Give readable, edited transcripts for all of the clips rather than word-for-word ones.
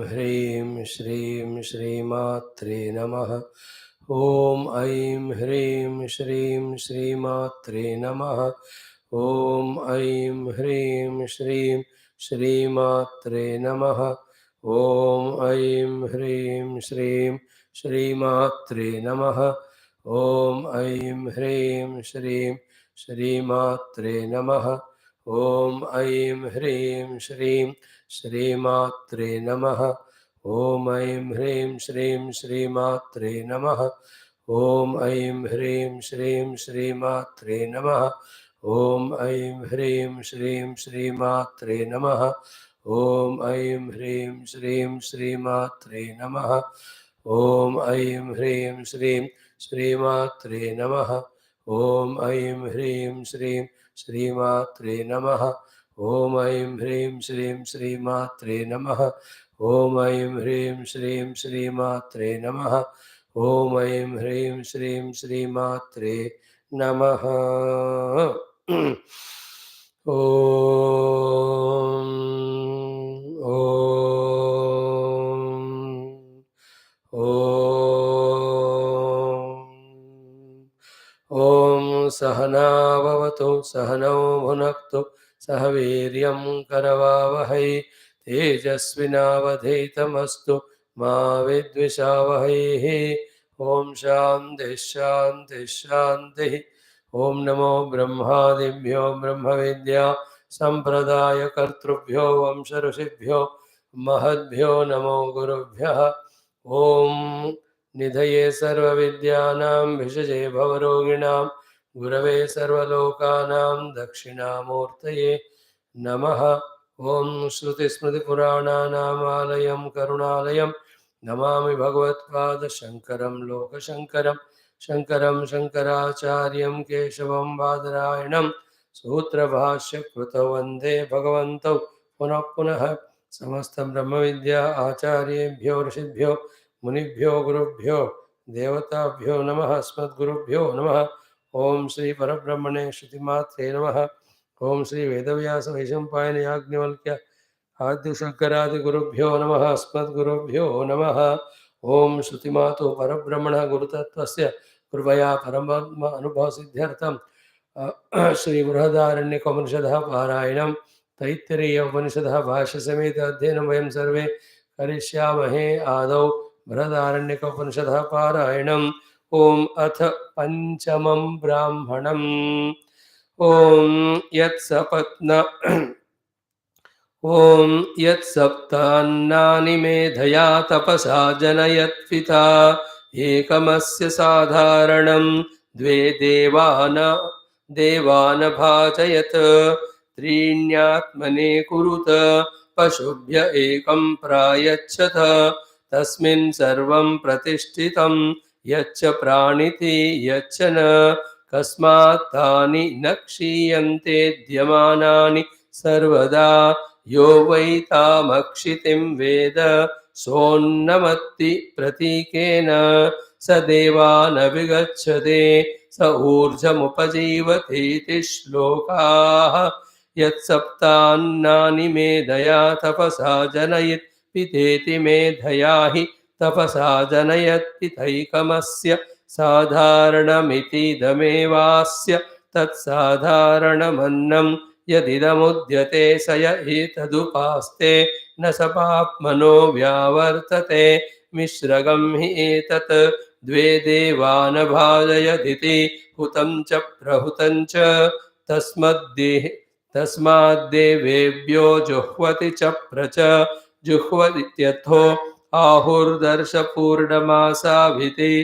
ह्रीं श्रीं श्रीमात्रे नमः। ॐ ऐं ह्रीं श्रीं श्रीमात्रे नमः। ॐ ऐं ह्रीं श्रीं श्रीमात्रे नमः। ॐ ऐं ह्रीं श्रीं श्रीमात्रे नमः। ॐ ऐं ह्रीं श्रीं श्रीमात्रे नमः। ॐ ऐं ह्रीं श्रीं श्रीमात्रे नमः। ॐ ऐं ह्रीं श्रीं श्रीमात्रे नमः। ॐ ऐं ह्रीं श्रीं श्रीमात्रे नमः। ॐ ऐं ह्रीं श्रीं श्रीमात्रे नमः। ॐ ऐं ह्रीं श्रीं श्रीमात्रे नमः। ॐ ऐं ह्रीं श्रीं श्रीमात्रे नमः। ॐ ऐं ह्रीं श्रीं श्रीमात्रे नमः। ॐ ऐं ह्रीं श्रीं श्रीमात्रे नमः। ॐ ऐं ह्रीं श्रीं श्रीमात्रे नमः। ॐ ऐं ह्रीं श्रीं श्रीमात्रे नमः। ॐ सहना भवतु सहनौ भुनक्तु सह वीर्यं करवावहै तेजस्विनावधीतमस्तु मा विद्विषावहैः। ॐ शान्तिः शान्तिः शान्तिः। ॐ नमो ब्रह्मादिभ्यो ब्रह्मविद्या सम्प्रदायकर्तृभ्यो वंश ऋषिभ्यो महद्भ्यो नमो गुरुभ्यः। ॐ निधये सर्वविद्यानां भिषजे भवरोगिणां गुरवे सर्वलोकानां दक्षिणामूर्तये नमः। ॐ श्रुतिस्मृतिपुराणानामालयं करुणालयं नमामि भगवत्पादशङ्करं लोकशङ्करं। शङ्करं शङ्कराचार्यं केशवं बादरायणं सूत्रभाष्यकृतौ वन्दे भगवन्तौ पुनः पुनः। समस्तब्रह्मविद्या आचार्येभ्यो ऋषिभ्यो मुनिभ्यो गुरुभ्यो देवताभ्यो नमः। अस्मद्गुरुभ्यो नमः। ओम श्री परब्रह्मणे श्रुतिमात्रे नमः। ओम श्री वेदव्यास वैशंपायन याज्ञवल्क्य आदिशंकरादिगुरुभ्यो नमः। अस्मद्गुरुभ्यो नमः। ओम श्रुतिमातु परब्रह्मण गुरुतत्वस्य कृपया परमात्म अनुभव सिद्ध्यर्थं श्री बृहदारण्यकोपनिषदः पारायणं तैत्तिरीय उपनिषदः भाष्य समेत अध्ययनं वयं सर्वे करिष्यामहे। आदौ बृहदारण्यकोपनिषदः पारायणम्। ओम अथ पंचमं ब्राह्मणम्। ओम यत्सपत्न ओम यत्सप्तान्नानि मेधया तपसा जनयत्पिता एकमस्य साधारणं द्वे देवान भाजयत् त्रीण्यात्मने कुरुत पशुभ्य एकं प्रायच्छत तस्मिन् सर्वं प्रतिष्ठितं यच्च प्राणिति यच्च न कस्मात् तानि न क्षीयन्ते द्यमानानि सर्वदा यो वै तामक्षितिं वेद सोन्नमत्ति प्रतीकेन स देवानभिगच्छते स ऊर्जमुपजीवतीति श्लोकाः। यत्सप्तान्नानि मेधया तपसा जनयत् पितेति मेधया हि तपसा जनयत्पितैकमस्य साधारणमितीदमेवास्य तत्साधारणमन्नं यदिदमुद्यते स य एतदुपास्ते न स पाप्मनो व्यावर्तते मिश्रगं हि एतत् द्वे देवान भाजयदिति हुतं च प्रहुतं च तस्माद्देवेभ्यो जुह्वति च प्रच जुह्वतीत्यर्थो आहुर्दर्शपूर्णमासाभिति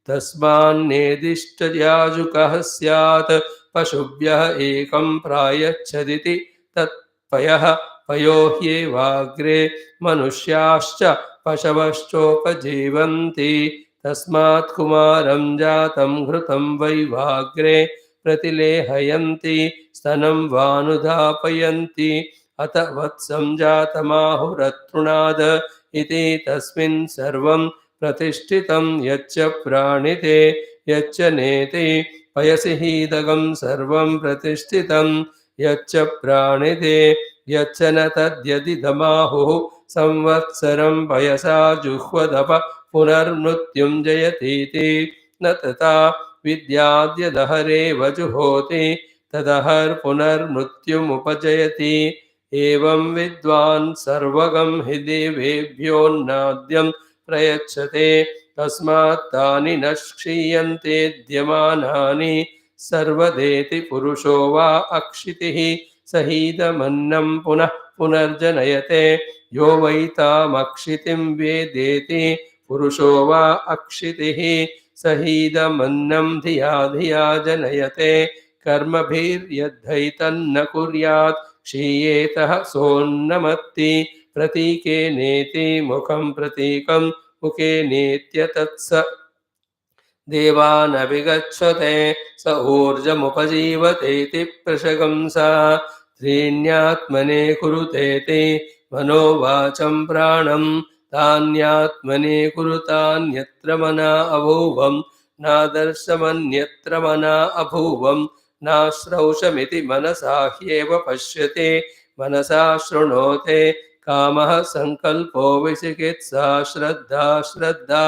तस्मान्नेदिष्टयाजुकः स्यात् पशुभ्यः एकं प्रायच्छदिति तत्पयः पयो ह्येवाग्रे मनुष्याश्च पशवश्चोपजीवन्ति तस्मात् कुमारं जातं घृतं वैवाग्रे प्रतिलेहयन्ति स्तनं वानुधापयन्ति अत वत्सं जातमाहुरतृणाद इति तस्मिन् सर्वं प्रतिष्ठितं यच्च प्राणिते यच्च नेति पयसि हीदगं सर्वं प्रतिष्ठितं यच्च प्राणिते यच्च न तद्यदिदमाहुः संवत्सरं पयसा जुह्वदप पुनर्मृत्युं जयतीति न तथा विद्याद्यदहरेव जुहोति तदहर्पुनर्मृत्युमुपजयति एवं विद्वान् सर्वगं हि देवेभ्योऽन्नाद्यं प्रयच्छते तस्मात् तानि न क्षीयन्ते द्यमानानि सर्वदेति पुरुषो वा अक्षितिः सहीदमन्नं पुनः पुनर्जनयते यो वैतामक्षितिं वेदेति पुरुषो वा अक्षितिः सहीदमन्नं धिया धिया जनयते कर्मभिर्यद्धैतन्न कुर्यात् क्षीयेतः सोन्नमत्ति प्रतीके नेति मुखं प्रतीकं मुखे नेत्य तत्स देवानभिगच्छते स ऊर्जमुपजीवतेति प्रशंसा त्रीण्यात्मने कुरुतेति मनोवाचं प्राणं तान्यात्मने कुरुतान्यत्र मना अभूवं नादर्शमन्यत्र मना अभूवं नाश्रौषमिति मनसा ह्येव पश्यते मनसा शृणोते कामः संकल्पो विचिकित्सा श्रद्धा श्रद्धा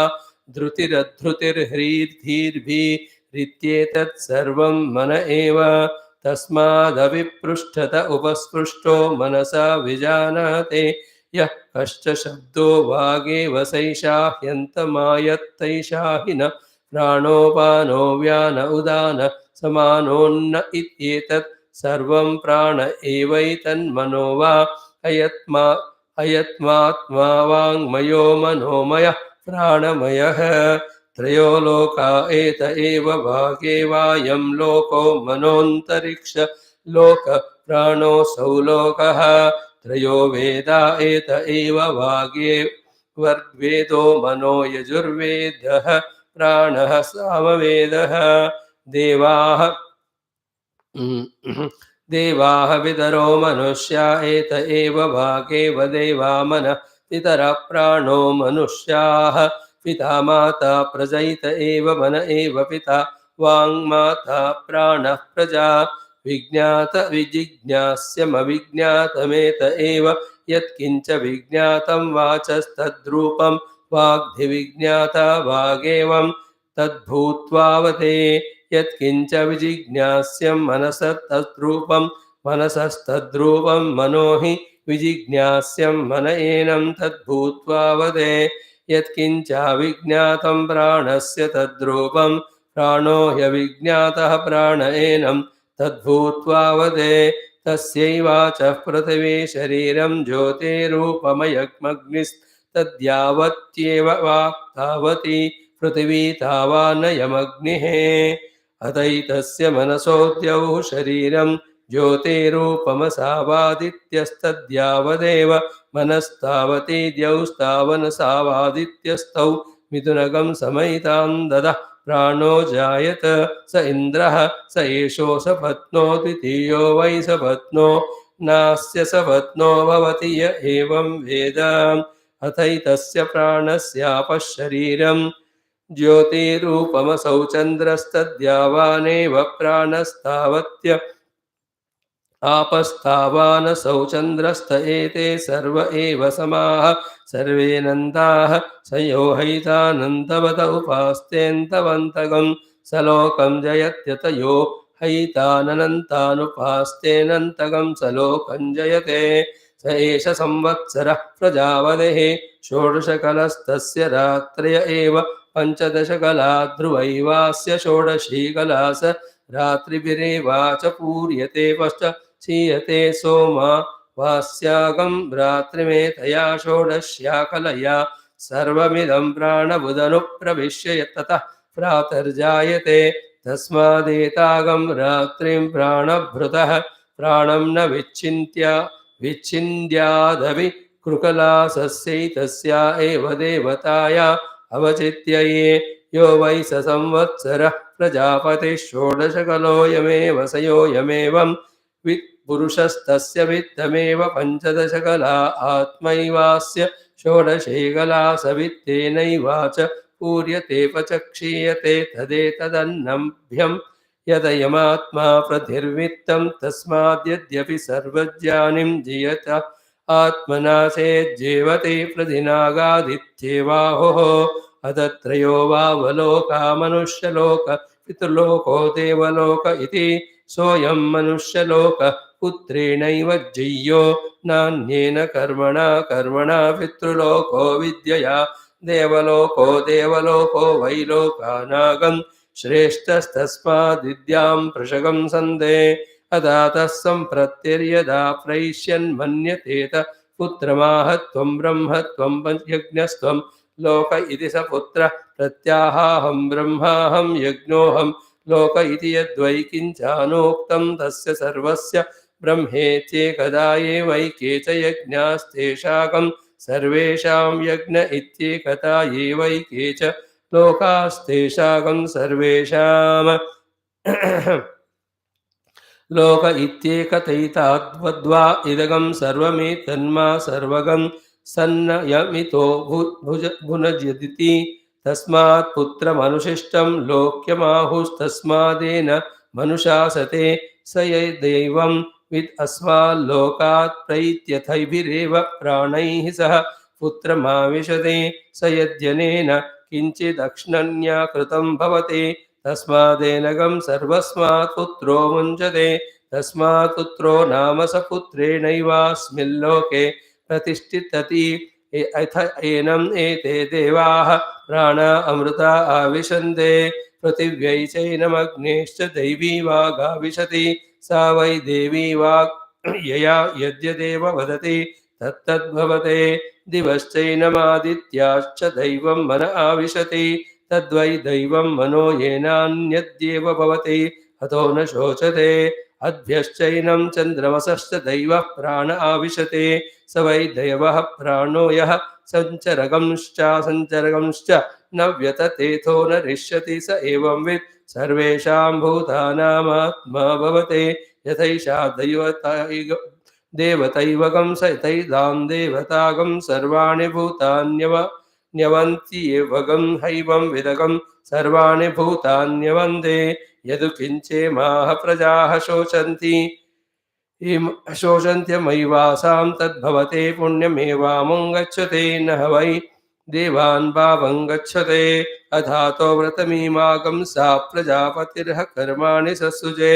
धृतिरधृतिर्ह्रीर्धीर्भिरित्येतत् सर्वं मन एव तस्मादविपृष्ठत उपस्पृष्टो मनसा विजानाते यः कश्च शब्दो वागेव सैषा ह्यन्तमायत्तैषा हि न प्राणोपानो व्यान उदान समानोन्न इत्येतत् सर्वं प्राण एवैतन्मनो वा अयत्मात्मा वाङ्मयो मनोमयः प्राणमयः त्रयो लोका एत एव भागे वायं लोको मनोऽन्तरिक्ष लोक प्राणोऽसौ लोकः त्रयो वेदा एत एव भागे वर्ग्वेदो मनो यजुर्वेदः प्राणः सामवेदः देवाः पितरो मनुष्या एत एव भागे वदेवा मनः पितरः प्राणो मनुष्याः पिता माता प्रजैत एव मन एव पिता वाङ्माता प्राणः प्रजा विज्ञात विजिज्ञास्यमविज्ञातमेत एव यत्किञ्च विज्ञातं वाचस्तद्रूपं वाग्धिविज्ञाता वागेवं तद्भूत्वावते यत्किञ्च विजिज्ञास्यं मनसस्तद्रूपं मनसस्तद्रूपं मनो हि विजिज्ञास्यं मन एनं तद्भूत्वावदे यत्किञ्चाविज्ञातं प्राणस्य तद्रूपं प्राणो ह्यविज्ञातः प्राण एनं तद्भूत्वावदे तस्यैवाचः पृथिवी शरीरं ज्योतिरूपमयग्मग्निस्तद्यावत्येव वाक्तावती पृथिवी तावानयमग्निः अतैतस्य मनसोऽद्यौ शरीरं ज्योतिरूपमसावादित्यस्तद्यावदेव मनस्तावती द्यौस्तावनसावादित्यस्तौ मिथुनगं समैतां ददः प्राणो जायत स इन्द्रः स एषो सपत्नो द्वितीयो वै सपत्नो नास्य सपत्नो भवति य एवं वेद अथैतस्य प्राणस्यापः शरीरं ज्योतिरूपमसौ चन्द्रस्तद्यावानेव प्राणस्तावत्य आपस्तावानसौ चन्द्रस्त एते सर्व एव समाः सर्वे नन्दाः स यो हैतानन्तवत उपास्तेऽन्तवन्तगं स लोकं जयत्यतयो हैताननन्तानुपास्तेऽनन्तगं स लोकं जयते स एष संवत्सरः प्रजावदेः षोडशकलस्तस्य रात्रय एव पञ्चदशकला ध्रुवैवास्य षोडशी कला स रात्रिभिरेवाच पूर्यते पश्च क्षीयते सोमा वास्यागं रात्रिमेतया षोडश्या कलया सर्वमिदं प्राणबुधनुप्रविश्य ततः प्रातर्जायते तस्मादेतागं रात्रिं प्राणभृतः प्राणं न विच्छिन्द्यादपि कृकलासस्यैतस्या एव देवताया अवचित्यये यो वै स संवत्सरः प्रजापतिः षोडशकलोऽयमेव स योऽयमेवं पुरुषस्तस्य वित्तमेव पञ्चदशकला आत्मैवास्य षोडशे कला स वित्तेनैवाच पूर्यते पचक्षीयते तदेतदन्नभ्यं यदयमात्मा प्रतिर्वित्तं तस्माद्यद्यपि सर्वज्ञानिं जियत आत्मनाशेज्जीवति प्रतिनागादित्येवाहुः अतत्रयो वावलोका मनुष्यलोक पितृलोको देवलोक इति सोऽयं मनुष्यलोक पुत्रेणैव ज्येयो नान्येन कर्मणा पितृलोको विद्यया देवलोको वै लोकानागं श्रेष्ठस्तस्माद्विद्यां प्रशगंसन्ते अदातः सम्प्रत्यर्यदा प्रैष्यन्मन्यतेत पुत्रमाहत्वं ब्रह्मत्वं यज्ञस्त्वं लोक इति स पुत्रः प्रत्याहाहं ब्रह्माहं यज्ञोऽहं लोक इति यद्वै किञ्चानोक्तं तस्य सर्वस्य ब्रह्मेत्येकदा एवैके च यज्ञास्तेषाकं सर्वेषां यज्ञ इत्येकता एवैके च लोकास्तेषाकं सर्वेषाम् लोक इत्येकतैताद्वद्वा इदगं सर्वमेतन्मा सर्वगं सन्नयमितो भुनजदिति तस्मात् पुत्रमनुशिष्टं लोक्यमाहुस्तस्मादेन मनुषासते स दैवं विद् अस्माल्लोकात् प्रैत्यथैभिरेव प्राणैः सह पुत्रमाविशते स यद्यनेन किञ्चिदक्ष्णन्या कृतं भवति तस्मादेनगं सर्वस्मात् पुत्रो मुञ्चते तस्मात् पुत्रो नाम स पुत्रेणैवास्मिल्लोके प्रतिष्ठितति अथ एनम् एते देवाः प्राणा अमृता आविशन्ते पृथिव्यै चैनमग्नेश्च दैवी वागाविशति सा वै देवी वाग् यया यद्यदेव वदति तत्तद्भवते दिवश्चैनमादित्याश्च दैवं मन आविशति तद्वै दैवं मनो येनान्यद्येव भवति अतो न शोचते अद्भ्यश्चैनं चन्द्रमसश्च दैवः प्राण आविशते स वै दैवः प्राणो यः सञ्चरगंश्च न व्यततेथो न रिष्यति स एवंवित् सर्वेषां भूतानामात्मा भवते यथैषा देवतैवगं स तैदां देवतागं सर्वाणि भूतान्यवन्ति एवगं हैवं विदगं सर्वाणि भूतान्यवन्ते यदु किञ्चेमाः प्रजाः शोचन्त्यमैवासां तद्भवते पुण्यमेवामुं गच्छते न वै देवान् भावं गच्छते अधातो व्रतमीमागं सा प्रजापतिर्ह कर्माणि ससृजे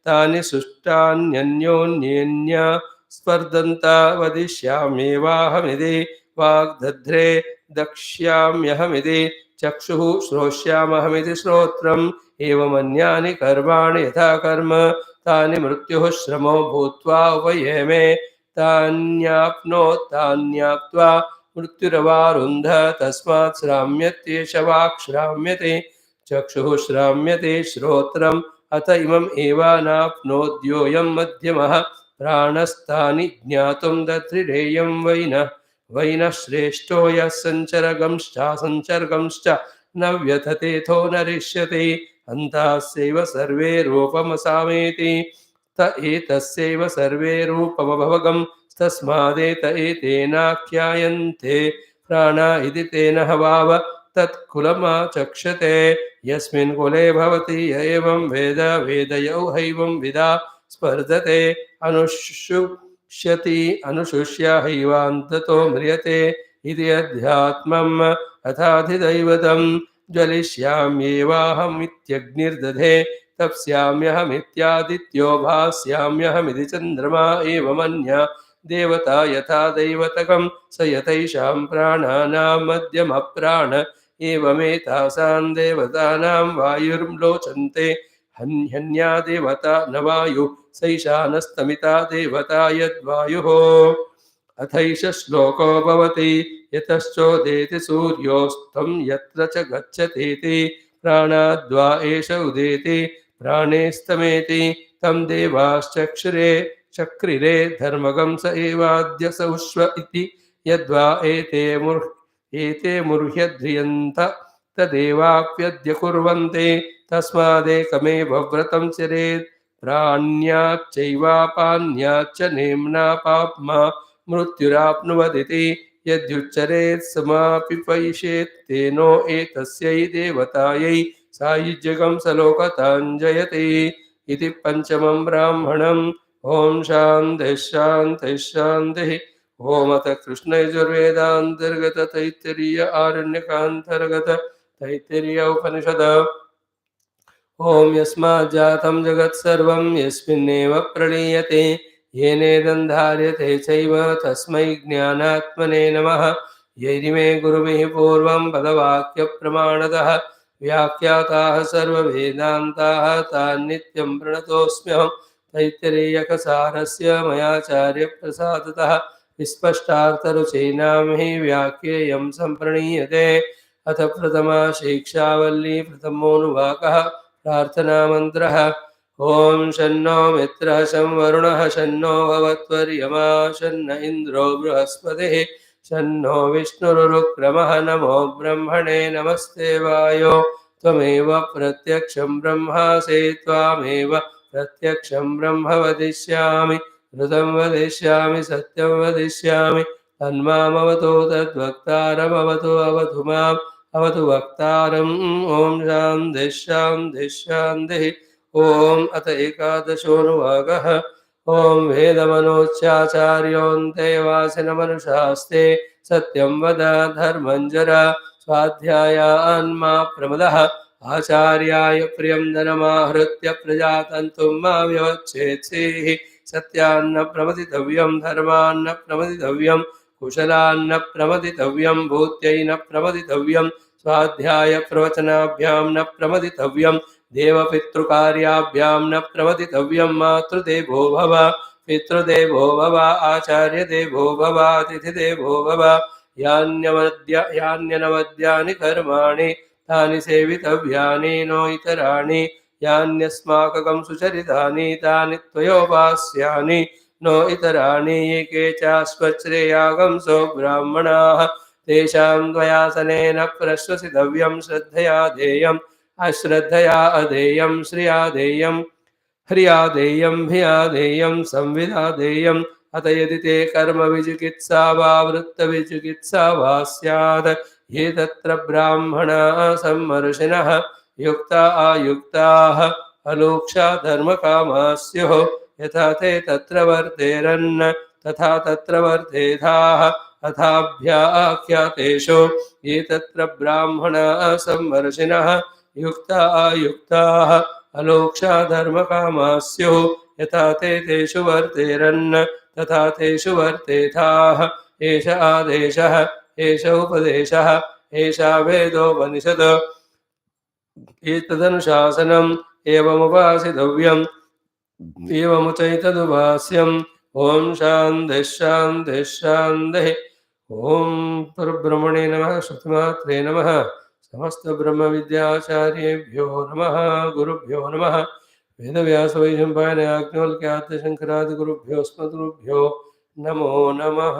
तानि सुष्टान्यन्योन्येन्य स्पर्धन्ता वदिष्याम्येवाहमिति वाग्दध्रे दक्ष्याम्यहमिति चक्षुः श्रोष्यामहमिति श्रोत्रम् एवमन्यानि कर्माणि यथा कर्म तानि मृत्युः श्रमो भूत्वा उपयेमे तान्याप्त्वा मृत्युरवारुन्ध तस्मात् श्राम्यत्येष वाक् श्राम्यते चक्षुः श्राम्यते श्रोत्रम् अथ इमम् एवानाप्नोद्योऽयं मध्यमः प्राणस्तानि ज्ञातुं दध्रिरेयं वैनः श्रेष्ठो यः सञ्चर्गंश्च न व्यथतेथो न रिष्यते अन्तास्यैव सर्वे रूपमसामेति त एतस्यैव सर्वे रूपमभवगं तस्मादेत एतेनाख्यायन्ते प्राणा इति तेन हवाव तत्कुलमाचक्षते यस्मिन् कुले भवति य एवं वेद वेदयौ हैवं विदा स्पर्धते अनुशुष्य हैवान्ततो म्रियते इति अध्यात्मम् अथाधिदैवतं ज्वलिष्याम्येवाहमित्यग्निर्दधे तप्स्याम्यहमित्यादित्यो भास्याम्यहमिति चन्द्रमा एवमन्या देवता यथा दैवतकं स यथैषां प्राणानां मध्यमप्राण एवमेतासां देवतानां वायुर्लोचन्ते हन्या देवता न वायुः सैषानस्तमिता देवता यद्वायुः अथैष श्लोको भवति यतश्चोदेति सूर्योऽस्तं यत्र च गच्छतीति प्राणाद्वा एष उदेति प्राणेस्तमेति तं देवाश्चक्रिरे धर्मगं स एवाद्य सौष्व इति यद्वा एते मुह्यध्रियन्त तदेवाप्यद्य कुर्वन्ते तस्मादेकमेव व्रतं चरेत् प्राण्याच्चैवापान्याच्च नेम्ना पाप्मा मृत्युराप्नुवदिति यद्युच्चरेत् समापि पैषेत् तेनो एतस्यै देवतायै सायुज्यकं सलोकताञ्जयति इति पञ्चमं ब्राह्मणम्। ॐ शान्तिः शान्तिः शान्तिः। ॐ अथ कृष्णयजुर्वेदान्तर्गत तैत्तिरीय आरण्यकान्तर्गत तैत्तिरीय उपनिषद। ॐ यस्माज्जातं जगत्सर्वं यस्मिन्नेव प्रलीयते येनेदं धार्यते चैव तस्मै ज्ञानात्मने नमः। यैरिमे गुरुभिः पूर्वं पदवाक्यप्रमाणतः व्याख्याताः सर्ववेदान्ताः तान्नित्यं प्रणतोऽस्म्यहं। तैत्तिरीयकसारस्य मयाचार्यप्रसादतः विस्पष्टार्थरुचीनां हि व्याख्येयं सम्प्रणीयते। अथ प्रथमा शिक्षावल्ली प्रथमोऽनुवाकः प्रार्थनामन्त्रः। ॐ शन्नो मित्रः शं वरुणः शन्नो भवत्वर्यमा शन्न इन्द्रो बृहस्पतिः शन्नो विष्णुरुक्रमः। नमो ब्रह्मणे नमस्ते वायो त्वमेव प्रत्यक्षं ब्रह्मासि त्वामेव प्रत्यक्षं ब्रह्म वदिष्यामि ऋतं वदिष्यामि सत्यं वदिष्यामि तन्मामवतु तद्वक्तारमवतु अवतु माम् अवतु वक्तारम्। ॐ शान्तिः शान्तिः शान्तिः। ॐ अथ एकादशोऽनुवाकः। ॐ वेदमनोच्चाचार्योऽन्ते वासिनमनुषास्ते सत्यं वद धर्मं जर स्वाध्यायान्मा प्रमदः। आचार्याय प्रियं धनमाहृत्य प्रजातन्तुं मा व्यवच्छेत्सीः। सत्यान्न प्रमदितव्यं धर्मान्न प्रमदितव्यं कुशलान्न प्रमदितव्यं भूत्यै न प्रमदितव्यं स्वाध्याय प्रवचनाभ्यां न प्रमदितव्यं देवपितृकार्याभ्यां न प्रमदितव्यं। मातृदेवो भव पितृदेवो भव आचार्यदेवो भव अतिथिदेवो भव। यान्यनवद्यानि कर्माणि तानि सेवितव्यानि नो इतराणि यान्यस्माकं सुचरितानि तानि त्वयोपास्यानि नो इतराणि। ये के चास्मच्छ्रेयागंसो ब्राह्मणाः तेषां द्वयासनेन प्रश्वसितव्यं। श्रद्धया देयम् अश्रद्धया अधेयं श्रिया देयं ह्रिया देयं भिया देयं संविदा देयम्। अत यदि ते कर्मविचिकित्सा वा वृत्तविचिकित्सा वा स्यात् ये तत्र ब्राह्मणाः सम्मर्षिणः युक्ता आयुक्ताः अलूक्षा धर्मकामाः स्युः। यथा ते तत्र वर्तेरन् तथा तत्र वर्तेथाः। अथाभ्याख्यातेषु ये तत्र ब्राह्मणाः सम्मर्षिणः युक्ता आयुक्ताः अलूक्षा धर्मकामाः स्युः। यथा ते तेषु वर्तेरन् तथा तेषु वर्तेथाः। एष आदेशः एष उपदेशः एषा वेदोपनिषद एतदनुशासनम् एवमुपासितव्यम् एवमुचैतदुपास्यम्। ॐ शान्तिः शान्तिः शान्तिः। ॐ परब्रह्मणे नमः। श्रुतिमात्रे नमः। समस्तब्रह्मविद्याचार्येभ्यो नमः। गुरुभ्यो नमः। वेदव्यासवैशम्पायनयाज्ञवल्क्यादिशङ्करादिगुरुभ्यो अस्मद्गुरुभ्यो नमो नमः।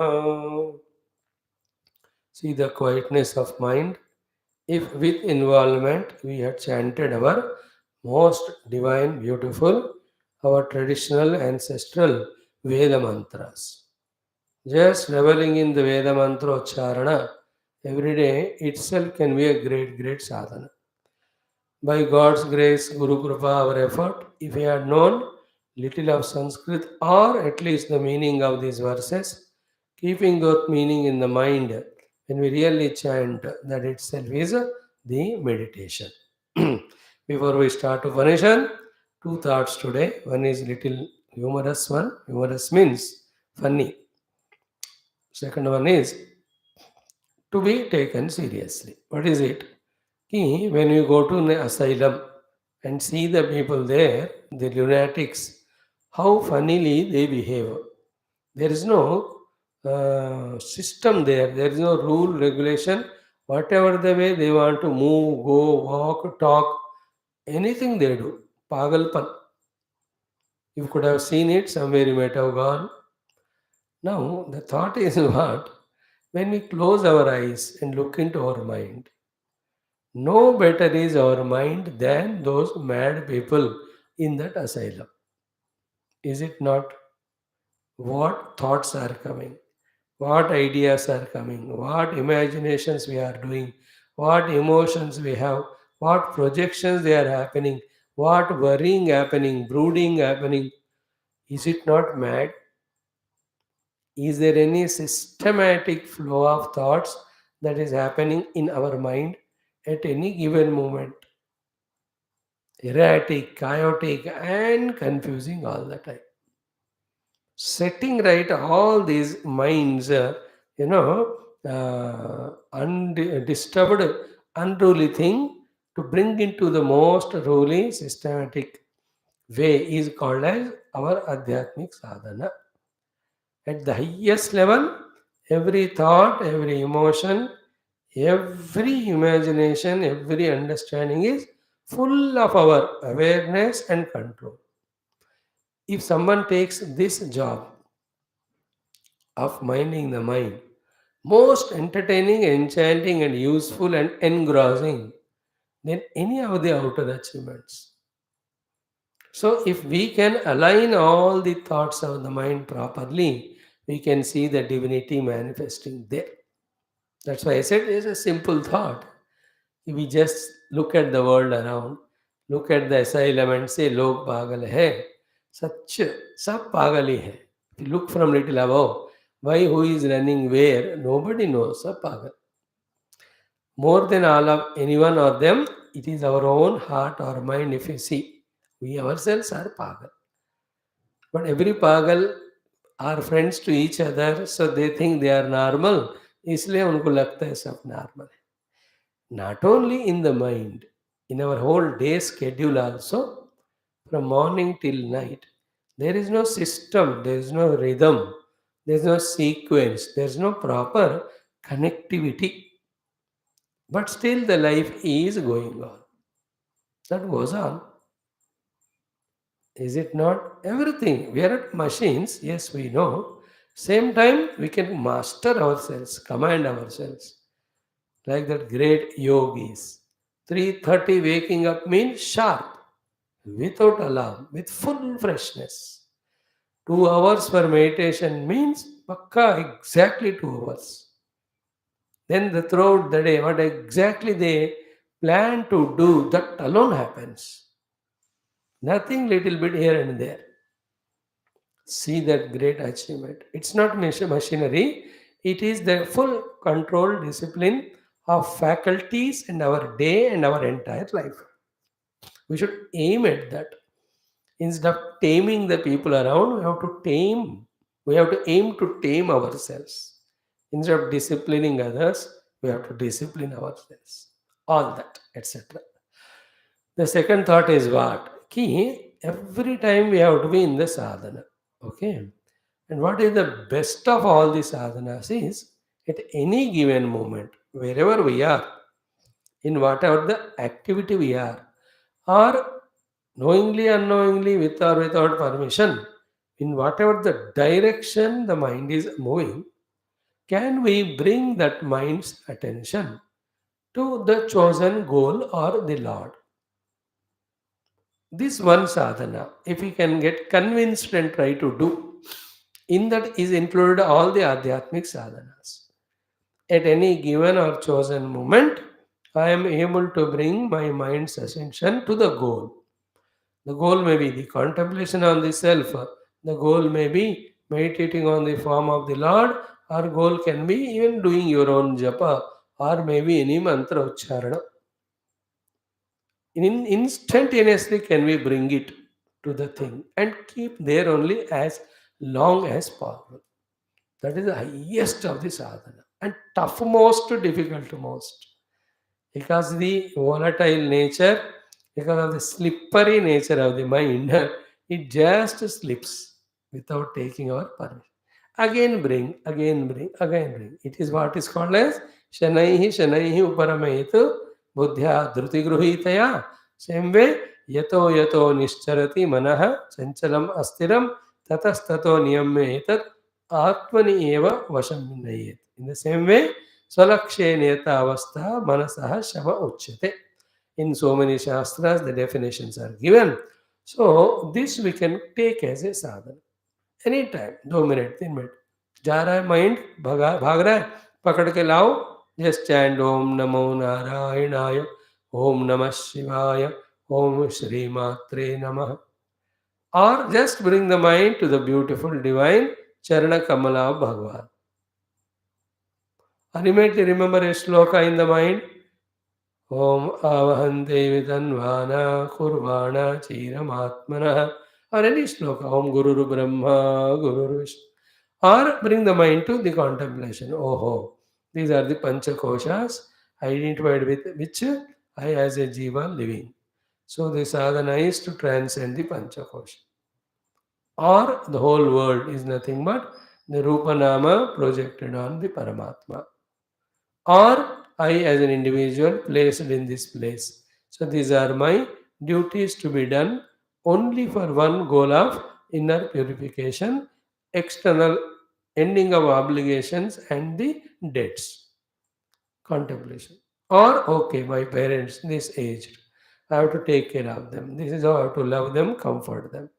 See the quietness of mind. If with involvement we had chanted our most divine, beautiful, our traditional ancestral Veda mantras, just reveling in the Veda mantra Charana every day itself can be a great, great sadhana. By God's grace, Guru Kripa, our effort, if we had known little of Sanskrit or at least the meaning of these verses, keeping that meaning in the mind, when we really chant, that itself is the meditation. Before we start Upanishad, two thoughts today. One is little humorous one. Humorous means funny. Second one is to be taken seriously. What is it? When you go to an asylum and see the people there, the lunatics, how funnily they behave. There is no system there. There is no rule, regulation. Whatever the way they want to move, go, walk, talk, anything they do. Pagalpan. You could have seen it somewhere, you might have gone. Now, the thought is what? When we close our eyes and look into our mind, no better is our mind than those mad people in that asylum. Is it not? What thoughts are coming? What ideas are coming? What imaginations we are doing? What emotions we have? what projections they are happening, what worrying happening, brooding happening. Is it not mad? Is there any systematic flow of thoughts that is happening in our mind at any given moment? Erratic, chaotic, and confusing all the time. Setting right all these minds, undisturbed, unruly thing to bring into the most ruling systematic way is called as our Adhyatmic sadhana. At the highest level, every thought, every emotion, every imagination, every understanding is full of our awareness and control. If someone takes this job of minding the mind, most entertaining, enchanting, and useful and engrossing than any of the outer achievements. So, if we can align all the thoughts of the mind properly, we can see the divinity manifesting there. That's why I said it's a simple thought. If we just look at the world around, look at the asylum and say, Log pagal hai, sach, sab pagal hi hai. If you look from little above, why, who is running where, nobody knows, sab pagal. More than all of anyone or them, it is our own heart or mind if you see. We ourselves are pagal. But every pagal are friends to each other, so they think they are normal. इसलिए उनको लगता है सब normal. Not only in the mind, in our whole day schedule also, from morning till night, there is no system, there is no rhythm, there is no sequence, there is no proper connectivity. But still the life is going on. That goes on. Is it not? Everything. We are at machines, yes, we know. Same time, we can master ourselves, command ourselves. Like that great yogis. 3:30 waking up means sharp, without alarm, with full freshness. 2 hours for meditation means pakka, exactly 2 hours. Then the throughout the day, what exactly they plan to do, that alone happens. Nothing little bit here and there. See that great achievement. It's not machinery, it is the full control discipline of faculties and our day and our entire life. We should aim at that. Instead of taming the people around, we have to tame. We have to aim to tame ourselves. Instead of disciplining others, we have to discipline ourselves. All that, etc. The second thought is what? Key, every time we have to be in the sadhana. Okay. And what is the best of all the sadhanas is at any given moment, wherever we are, in whatever the activity we are, or knowingly, unknowingly, with or without permission, in whatever the direction the mind is moving, can we bring that mind's attention to the chosen goal or the Lord? This one sadhana, if we can get convinced and try to do, in that is included all the Adhyatmic sadhanas. At any given or chosen moment, I am able to bring my mind's attention to the goal. The goal may be the contemplation on the self. The goal may be meditating on the form of the Lord. Our goal can be even doing your own japa or maybe any mantra ucharana. Instantaneously can we bring it to the thing and keep there only as long as possible. That is the highest of the sadhana and tough most to difficult most. Because the volatile nature, because of the slippery nature of the mind, it just slips without taking our permission. Again bring, again bring, again bring. It is what is called as shanaihi uparametu buddhya dhruti gruhitaya. Same way, yato nischarati manaha chanchalam astiram tatastato niyamye etat atmani eva vasham vinnayet. In the same way, Swalakshe neta avastha manasaha shava uchyate. In so many shastras, the definitions are given. So, this we can take as a sadhana. Anytime, 2 minute, 3 minute. जा रहा है mind भाग रहा है पकड़ के लाओ just चैंड ओम नमो नारायणाय Om Namah Shivaya, Om Shri Matre Namaha. Or just bring the mind to the beautiful divine Charana Kamala of Bhagavan. Ultimately remember a shloka in the mind. Om Avahante Vidanvana Kurvana Chiramatmana, or any shloka. Om Guru Brahma Guru Vishnu. Or bring the mind to the contemplation. Oh, these are the Panchakoshas identified with which I as a Jiva living. So the sadhana is to transcend the Panchakosha. Or the whole world is nothing but the Rupa Nama projected on the Paramatma. Or I as an individual placed in this place. So these are my duties to be done only for one goal of inner purification, external ending of obligations and the debts. Contemplation. Or okay, my parents this aged. I have to take care of them. This is how I have to love them, comfort them.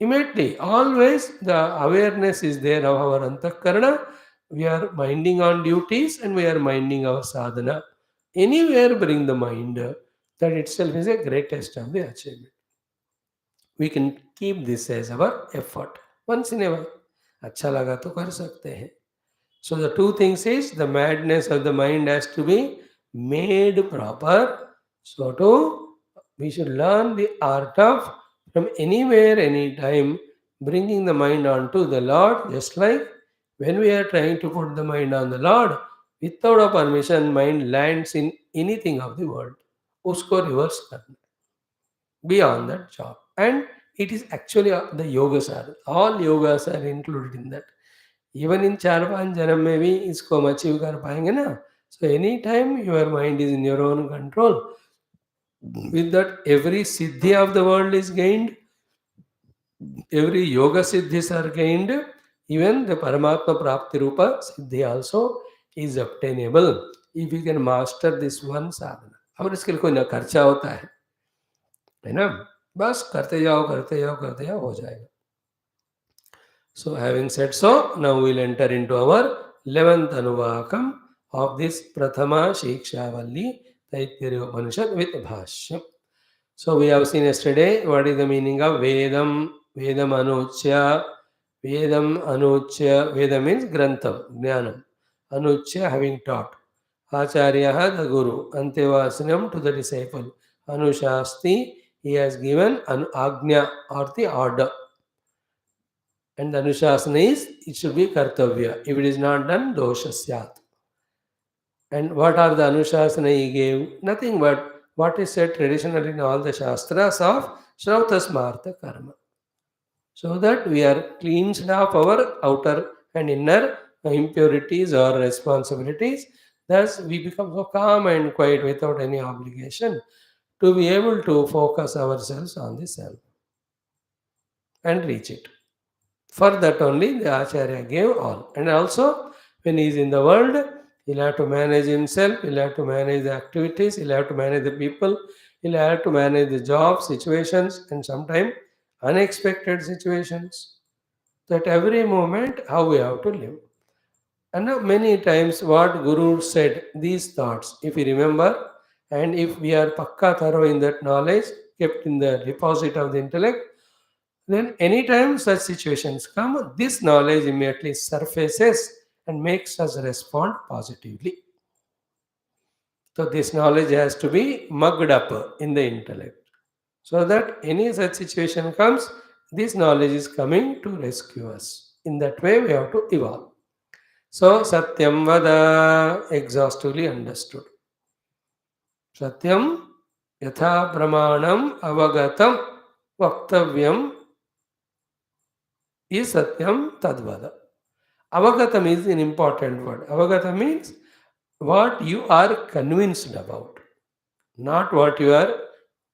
Immediately, always the awareness is there of our antakarana. We are minding on duties and we are minding our sadhana. Anywhere bring the mind. That itself is a greatest of the achievement. We can keep this as our effort. Once in a while. अच्छा लगा तो कर सकते हैं. So the two things is the madness of the mind has to be made proper. So we should learn the art of from anywhere, anytime, bringing the mind onto the Lord, just like when we are trying to put the mind on the Lord, without a permission, mind lands in anything of the world. Usko reverse karna. Beyond that job. And it is actually the yogas are. All yogas are included in that. Even in 4-5 जन्म में भी इसको हम achieve कर पाएंगे ना. So anytime your mind is in your own control, with that every siddhi of the world is gained, every yoga siddhis are gained, even the Paramatma Prapti Rupa siddhi also is obtainable if you can master this one sadhana. और इसके लिए कोई ना खर्चा होता है ना. बस करते जाओ करते जाओ करते जाओ हो जाएगा. So having said so, now we'll enter into our 11th Anuvakam of this Prathama Shiksha Valli Taittiriya Upanishad with Bhashyam. So we have seen yesterday what is the meaning of Vedam. Vedam Anuchya. Vedam Anuchya. Veda means Grantham, Jnanam. Anuchya having taught. Acharya the Guru. Antevasanam to the disciple. Anushasti he has given an Agnya or the order. And the Anushasana is, it should be Kartavya. If it is not done, Dosha Syat. And what are the Anushasana he gave? Nothing but what is said traditionally in all the Shastras of Shrauta Smartha Karma. So that we are cleansed of our outer and inner impurities or responsibilities. Thus, we become so calm and quiet without any obligation to be able to focus ourselves on the self and reach it. For that only the Acharya gave all. And also, when he is in the world, he'll have to manage himself, he'll have to manage the activities, he'll have to manage the people, he'll have to manage the job situations, and sometimes unexpected situations. That every moment, how we have to live. And now many times what Guru said, these thoughts, if we remember, and if we are pakka thorough in that knowledge, kept in the deposit of the intellect, then anytime such situations come, this knowledge immediately surfaces and makes us respond positively. So this knowledge has to be mugged up in the intellect. So that any such situation comes, this knowledge is coming to rescue us. In that way, we have to evolve. So Satyam Vada, exhaustively understood. Satyam Yatha Pramanam Avagatam Vaktavyam is Satyam Tadvada. Avagatam is an important word. Avagata means what you are convinced about, not what you are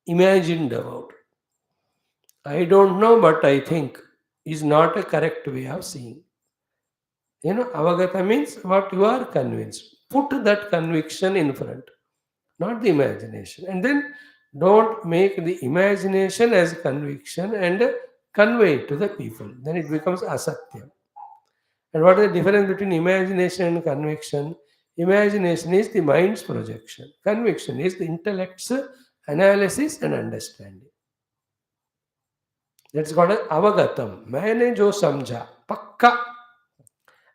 imagined about. I don't know, but I think is not a correct way of seeing. Avagata means what you are convinced. Put that conviction in front, not the imagination. And then don't make the imagination as conviction and convey it to the people. Then it becomes asatyam. And what is the difference between imagination and conviction? Imagination is the mind's projection. Conviction is the intellect's analysis and understanding. That's called as avagatam. मैंने जो समझा पक्का.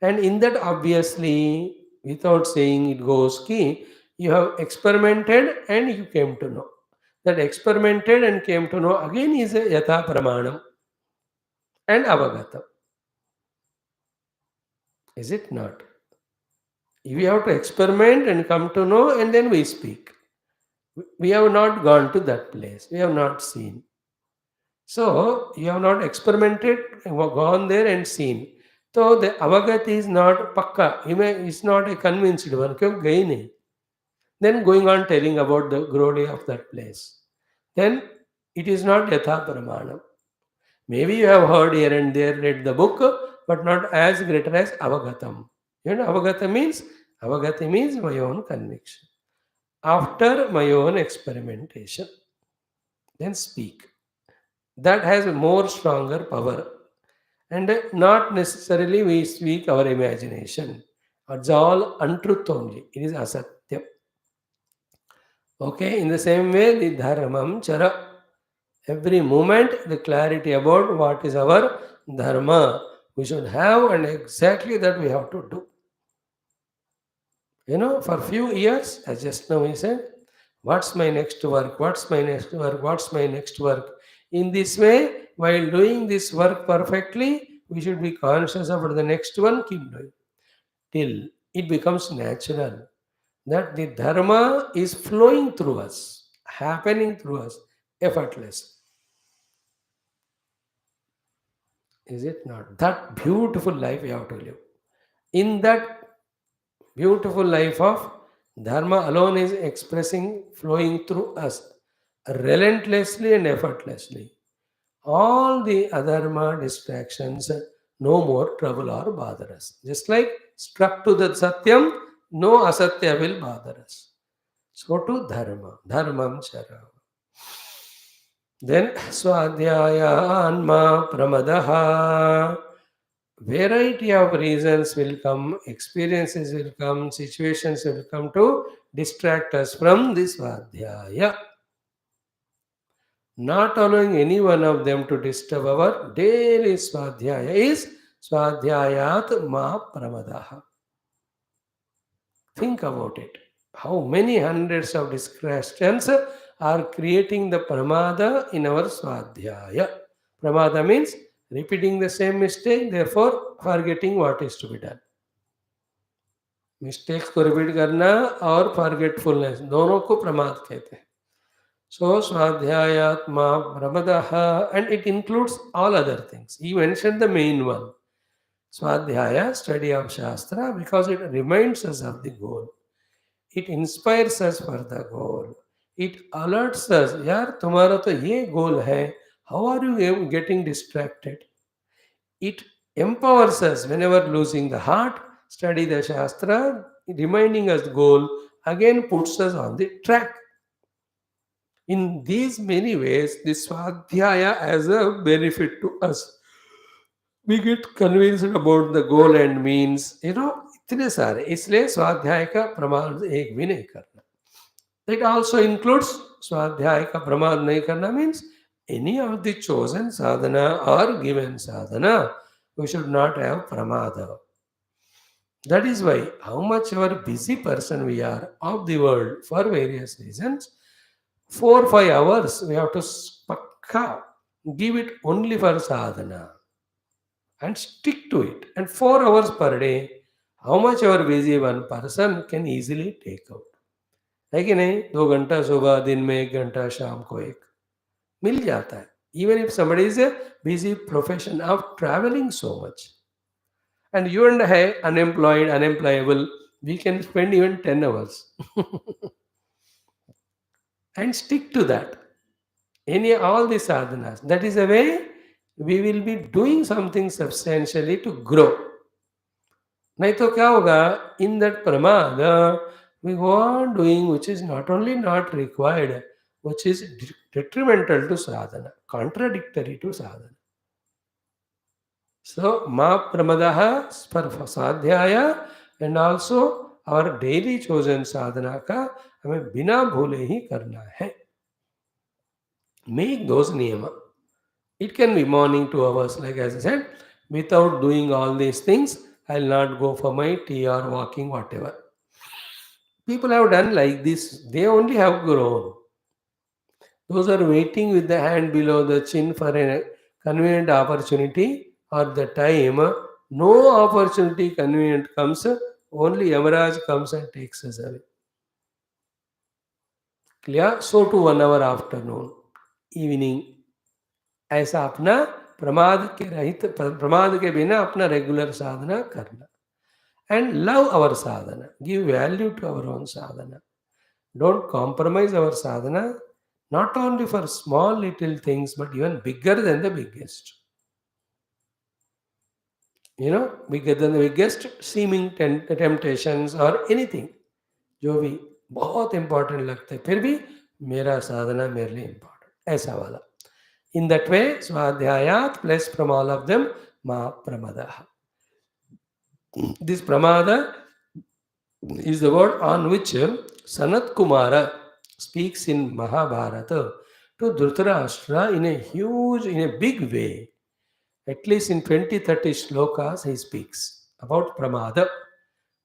And in that, obviously, without saying it goes ki, you have experimented and you came to know. That experimented and came to know again is a yatha pramanam and avagatam. Is it not? We have to experiment and come to know, and then we speak. We have not gone to that place. We have not seen. So you have not experimented, gone there and seen. So the avagat is not pakka. It's not a convinced one. क्यों गई नहीं. Then going on telling about the glory of that place. Then it is not yatha pramanam. Maybe you have heard here and there, read the book, but not as greater as avagatam. You know, avagati means my own conviction. After my own experimentation, then speak. That has more stronger power. And not necessarily we speak our imagination. It's all untruth only. It is asatyam. Okay, in the same way, the dharmam chara. Every moment, the clarity about what is our dharma we should have, and exactly that we have to do. You know, for few years, as just now we said, what's my next work? What's my next work? What's my next work? In this way, while doing this work perfectly, we should be conscious about the next one, keep doing till it becomes natural that the dharma is flowing through us, happening through us, effortless. Is it not? That beautiful life we have to live. In that beautiful life of dharma alone is expressing, flowing through us relentlessly and effortlessly. All the adharma distractions, no more trouble or bother us. Just like struck to the satyam, no asatya will bother us. So to dharma, dharmam chara. Then swadhyaya anma pramadaha. Variety of reasons will come, experiences will come, situations will come to distract us from this swadhyaya. Not allowing any one of them to disturb our daily swadhyaya is swadhyayat ma pramadaha. Think about it. How many hundreds of distractions are creating the pramada in our swadhyaya? Pramada means repeating the same mistake, therefore forgetting what is to be done. Mistakes को repeat करना और forgetfulness दोनों को प्रमाद कहते हैं. So swadhyayatma pramadaha, and it includes all other things. He mentioned the main one. Swadhyaya, study of Shastra, because it reminds us of the goal. It inspires us for the goal. It alerts us, यार तुम्हारा तो ये goal है. How are you getting distracted? It empowers us whenever losing the heart. Study the Shastra, reminding us the goal, again puts us on the track. In these many ways, this Swadhyaya has a benefit to us. We get convinced about the goal and means, इतने सारे, इसलिए स्वाध्याय का प्रमाद एक भी नहीं करना. It also includes स्वाध्याय का प्रमाद नहीं करना means any of the chosen sadhana or given sadhana, we should not have pramada. That is why, how much our busy person we are of the world for various reasons, 4 or 5 hours we have to pakka give it only for sadhana and stick to it. And 4 hours per day, how much our busy one person can easily take out. है कि नहीं? 2 घंटा सुबह, दिन में 1 घंटा, शाम को 1 मिल जाता है. Even if somebody is a busy profession of traveling so much, and you and I, unemployed, unemployable, we can spend even 10 hours and stick to that. All the sadhanas, that is a way we will be doing something substantially to grow. नहीं तो क्या होगा? In that pramada, we go on doing which is not only not required, which is detrimental to sadhana, contradictory to sadhana. So, ma pramadaha for sadhyaya, and also our daily chosen sadhana का हमें बिना भूले ही करना है. Make those niyama. It can be morning 2 hours, like as I said. Without doing all these things, I'll not go for my tea or walking, whatever. People have done like this. They only have grown. Those are waiting with the hand below the chin for a convenient opportunity or the time. No opportunity convenient comes. Only Yamaraj comes and takes us away. Clear? So to 1 hour afternoon, evening. ऐसा अपना प्रमाद के बिना अपना regular साधना करना. And love our sadhana. Give value to our own sadhana. Don't compromise our sadhana, not only for small little things, but even bigger than the biggest. Bigger than the biggest seeming temptations or anything. जो भी बहुत important लगता है, फिर भी मेरा साधना मेरे लिए important. ऐसा वाला. In that way, Swadhyayat plus from all of them, Ma Pramadaha. This Pramada is the word on which Sanat Kumara speaks in Mahabharata to Dhritarashtra in a big way. At least in 20-30 shlokas he speaks about Pramada.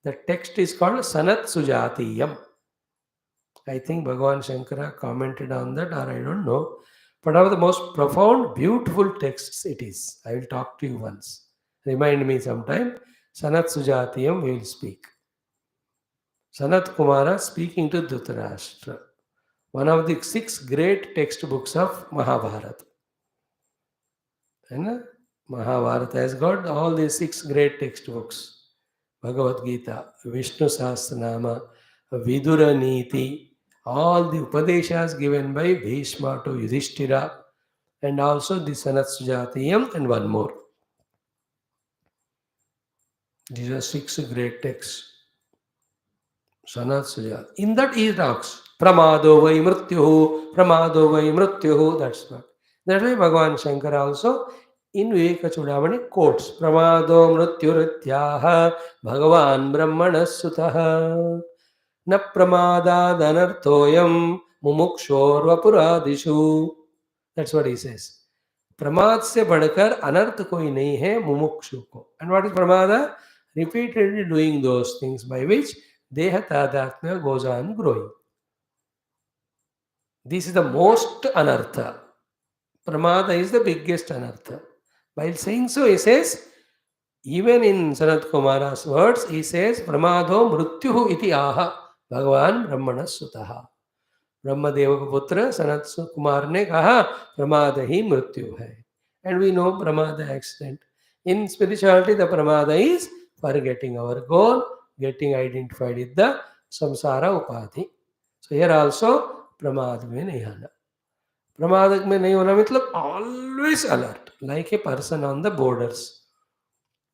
The text is called Sanat Sujatiyam. I think Bhagavan Shankara commented on that, or I don't know. But one of the most profound, beautiful texts it is. I will talk to you once. Remind me sometime. Sanat Sujatiyam we will speak. Sanat Kumara speaking to Dhritarashtra. One of the 6 great textbooks of Mahabharata. And Mahabharata has got all these 6 great textbooks. Bhagavad Gita, Vishnu Sahasranama, Vidura Niti, all the Upadeshas given by Bhishma to Yudhishthira, and also the Sanat Sujatiyam and one more. These are 6 great texts. Sanat Sujat. In that he talks, Pramado vai mrityuhu, that's what. That's why Bhagavan Shankara also in Viveka Chudamani quotes, Pramado mrityurityaha Bhagavan brahmanas sutaha na pramada danartoyam mumukshorva puradishu. That's what he says. प्रमाद से बढ़कर अनर्थ कोई नहीं है मुमुक्षु को. And what is pramada? Repeatedly doing those things by which deha tadatmya goes on growing. This is the most anartha. Pramada is the biggest anartha. While saying so, he says, even in Sanat Kumara's words, he says, Pramado mrityuhu iti aha Bhagavan brahmanas sutaha. Brahmadev का पुत्र सनत कुमार ने कहा प्रमाद ही मृत्यु है. And we know pramada accident. In spirituality, the pramada is forgetting our goal, getting identified with the samsara upadhi. So here also pramad में नहीं आना. प्रमाद में नहीं होना मतलब always alert, like a person on the borders.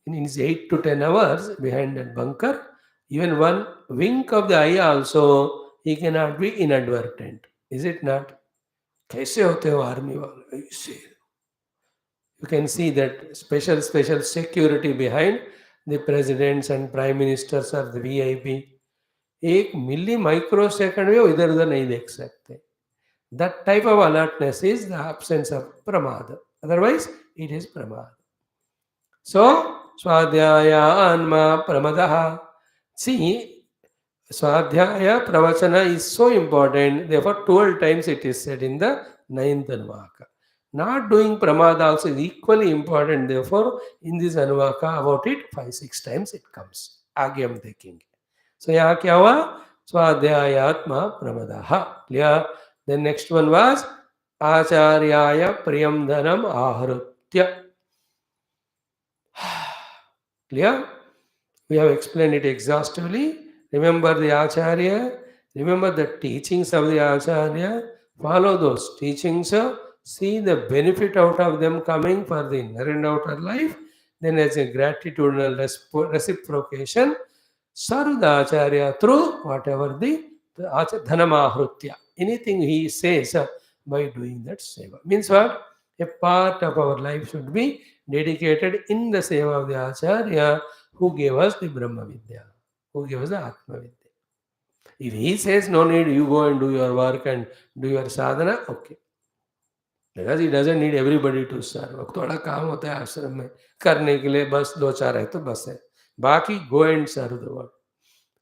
In his 8 to 10 hours behind that bunker, even one wink of the eye also, he cannot be inadvertent. Is it not? कैसे होते हो आर्मी वाले ऐसे? You can see that special security behind the presidents and prime ministers or the VIP. 1 milli microsecond में वो इधर उधर नहीं देख सकते. That type of alertness is the absence of pramada. Otherwise, it is pramada. So, swadhyaya anma pramadaha. See, Swadhyaya Pravachana is so important, therefore 12 times it is said in the 9th Anuvaka. Not doing Pramada also is equally important, therefore in this Anuvaka about it 5-6 times it comes. आगे हम देखेंगे. So यहाँ क्या हुआ? Swadhyayatma Pramadaha. Clear? The next one was Acharyaya Priyam Dhanam Aharutya. Clear? We have explained it exhaustively. Remember the Acharya, remember the teachings of the Acharya, follow those teachings, see the benefit out of them coming for the inner and outer life, then as a gratitudinal reciprocation, serve the Acharya through whatever the Dhanamahrutya, anything he says by doing that seva. Means what? A part of our life should be dedicated in the seva of the Acharya who gave us the Brahma Vidya. who gives the Atma Vidya. If he says no need, you go and do your work and do your sadhana, okay. Because he doesn't need everybody to serve. थोड़ा काम होता है आश्रम में करने के लिए, बस 2-4 है तो बस है. बाकी go and serve the world.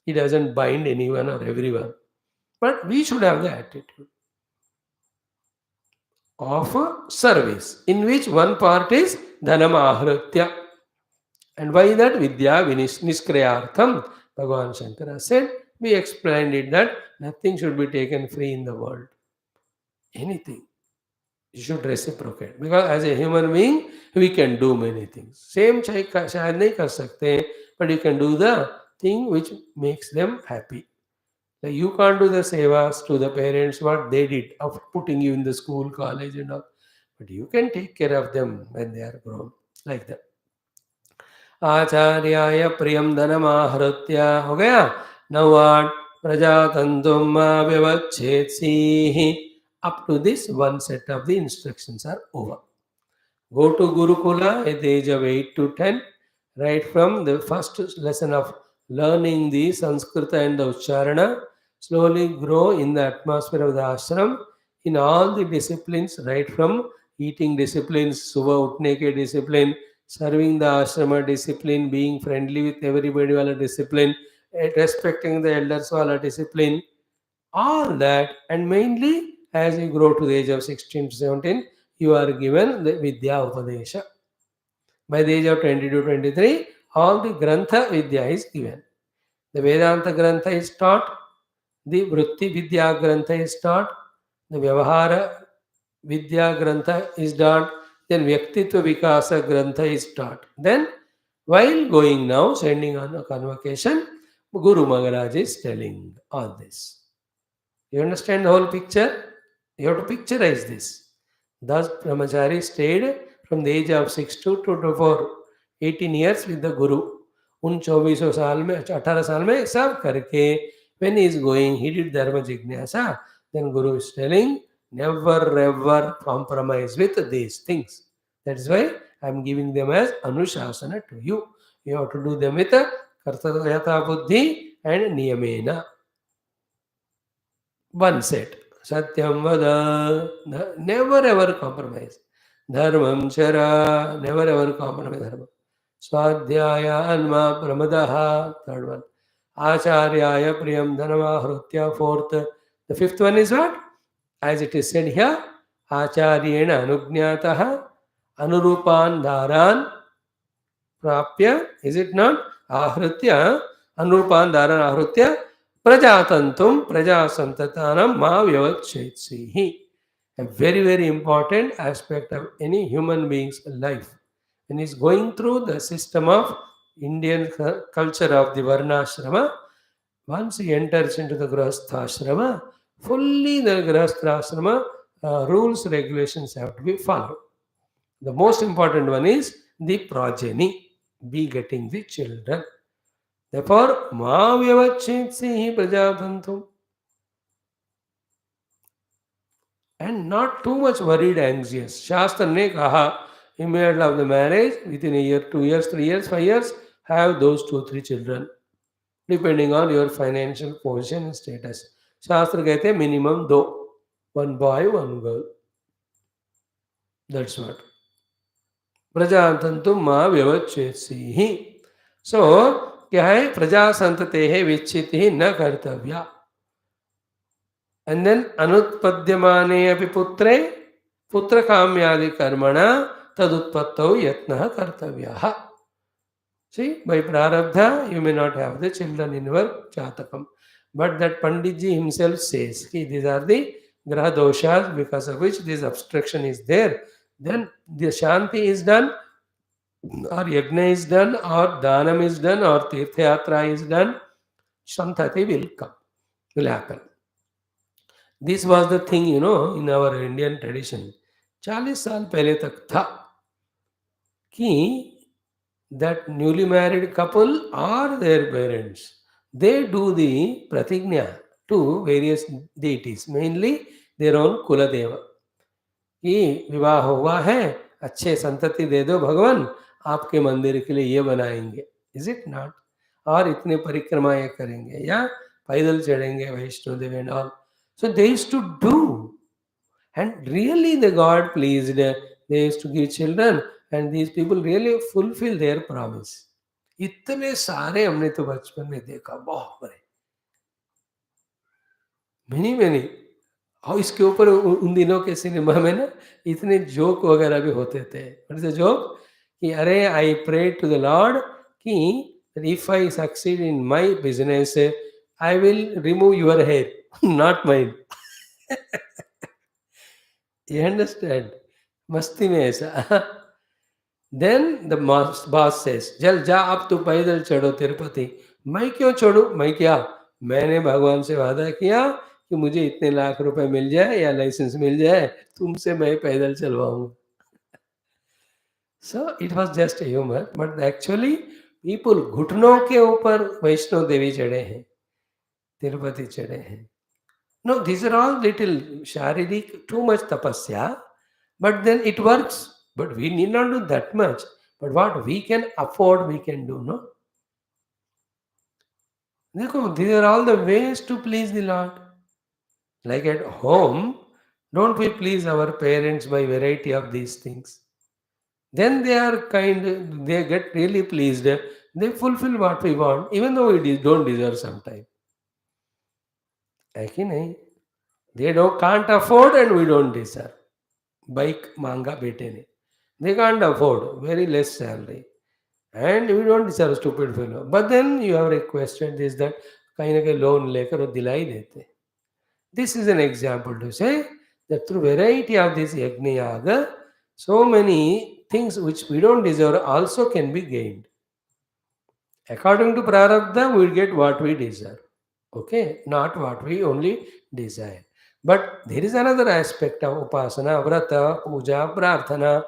He doesn't bind anyone or everyone. But we should have the attitude of service, in which one part is dhanam ahritya. And why that? Vidya niskriyartham. Bhagavan Shankara said, we explained it that nothing should be taken free in the world. Anything. You should reciprocate. Because as a human being, we can do many things. Same शायद नहीं कर सकते, but you can do the thing which makes them happy. Like you can't do the sevas to the parents what they did of putting you in the school, college and all. But you can take care of them when they are grown. Like that. आचार्याय प्रियम धनमाहृत्य हो गया. नवाड प्रजातंतुम व्यवच्छेत्सीहि. Up to this, one set of the instructions are over. Go to Gurukula at the age of 8 to 10. Right from the first lesson of learning the Sanskrita and the Ucharana, slowly grow in the atmosphere of the ashram in all the disciplines, right from eating disciplines, Subha Utneke discipline, serving the ashrama discipline, being friendly with everybody wala discipline, respecting the elders wala discipline, all that. And mainly as you grow to the age of 16 to 17, you are given the Vidya Upadesha. By the age of 20 to 23, all the Grantha Vidya is given. The Vedanta Grantha is taught, the Vritti Vidya Grantha is taught, the Vyavahara Vidya Grantha is taught, then Vyaktitva Vikasa Grantha is taught. Then, while going now, sending on a convocation, Guru Maharaj is telling all this. You understand the whole picture? You have to picturize this. Thus, Brahmachari stayed from the age of 6 to 24, 18 years with the Guru. उन 24 साल में 18 साल में सब करके, when he is going, he did dharma jignasa. Then Guru is telling, never ever compromise with these things. That is why I am giving them as anushasana to you. You have to do them with a kartaryata buddhi and niyamena. One set. Satyam vada. Never ever compromise. Dharmam chara. Never ever compromise dharma. Swadhyaya anma pramadaha. Third one. Acharyaya priyam dhanamahrutya. Fourth. The fifth one is what? As it is said here, Acharyena anugnataha anurupan dharan prapya. Is it not? Ahritya anurupan dharan ahritya prajatantum prajasantatanam ma vyavachchetsihi. A very, very important aspect of any human being's life. When he is going through the system of Indian culture of the Varnashrama, once he enters into the Grahastha fully the Grahastha rules, regulations have to be followed. The most important one is the progeny, begetting the children. Therefore, ma vyavachchetsihi prajatantum. And not too much worried, anxious. Shastra ne kaha, immediately of the marriage, within a year, 2 years, 3 years, 5 years, have those 2-3 children, depending on your financial position and status. Shastra कहते minimum 2, 1 boy, 1 girl. That's what. प्रजातंतु मा व्यवच्छेत्सीहि. So, क्या है? प्रजा संततेः विच्छितिः न कर्तव्या. And then anutpadyamane api putre putra kamyadi karmana tadutpattau yatnah kartavyah. See, by prarabdha, you may not have the children in your jatakam. But that Panditji himself says, these are the graha doshas because of which this obstruction is there. Then the shanti is done, or yajna is done, or dhanam is done, or tirthayatra is done, santati will come, will happen. This was the thing, in our Indian tradition. 40 साल पहले तक था कि that newly married couple or their parents, they do the pratigna to various deities, mainly their own Kuladeva. कि विवाह हुआ है, अच्छे संतति दे दो भगवान, आपके मंदिर के लिए ये बनाएंगे. Is it not? और इतने परिक्रमाएं करेंगे या पैदल चढ़ेंगे Vaishno Devi and all. So they used to do, and really the God pleased. They used to give children, and these people really fulfill their promise. इतने सारे हमने तो बचपन में देखा, बहुत बड़े, मैनी मैनी. और इसके ऊपर उन दिनों के सिनेमा में ना इतने जोक वगैरह भी होते थे. What is the joke? कि अरे I pray to the lord कि if I succeed in my business I will remove your hair not mine. You understand? मस्ती में ऐसा. देन द बॉस सेज, चल जा अब तू पैदल चढ़ो तिरुपति. मैं क्यों चढ़ू? मैं क्या, मैंने भगवान से वादा किया कि मुझे इतने लाख रुपए मिल जाए या लाइसेंस मिल जाए, तुमसे मैं पैदल चलवाऊंगा. So it was just humour, but actually people घुटनों के ऊपर वैष्णो देवी चढ़े हैं, तिरुपति चढ़े हैं. No, these are all little शारीरिक, too much tapasya, but then it works. But we need not do that much. But what we can afford, we can do, no? देखो, these are all the ways to please the Lord. Like at home, don't we please our parents by variety of these things? Then they are kind, they get really pleased. They fulfill what we want, even though we don't deserve sometime. है कि नहीं? They can't afford and we don't deserve. Bike मांगा बेटे ने, they can't afford, very less salary, and we don't deserve, stupid fellow. But then you have requested this, that, कहीं ना कहीं loan लेकर वो दिला ही देते. This is an example to say that through variety of this yajna yaga, so many things which we don't deserve also can be gained. According to prarabdha, we will get what we deserve. Okay, not what we only desire. But there is another aspect of upasana, vrata, puja, prarthana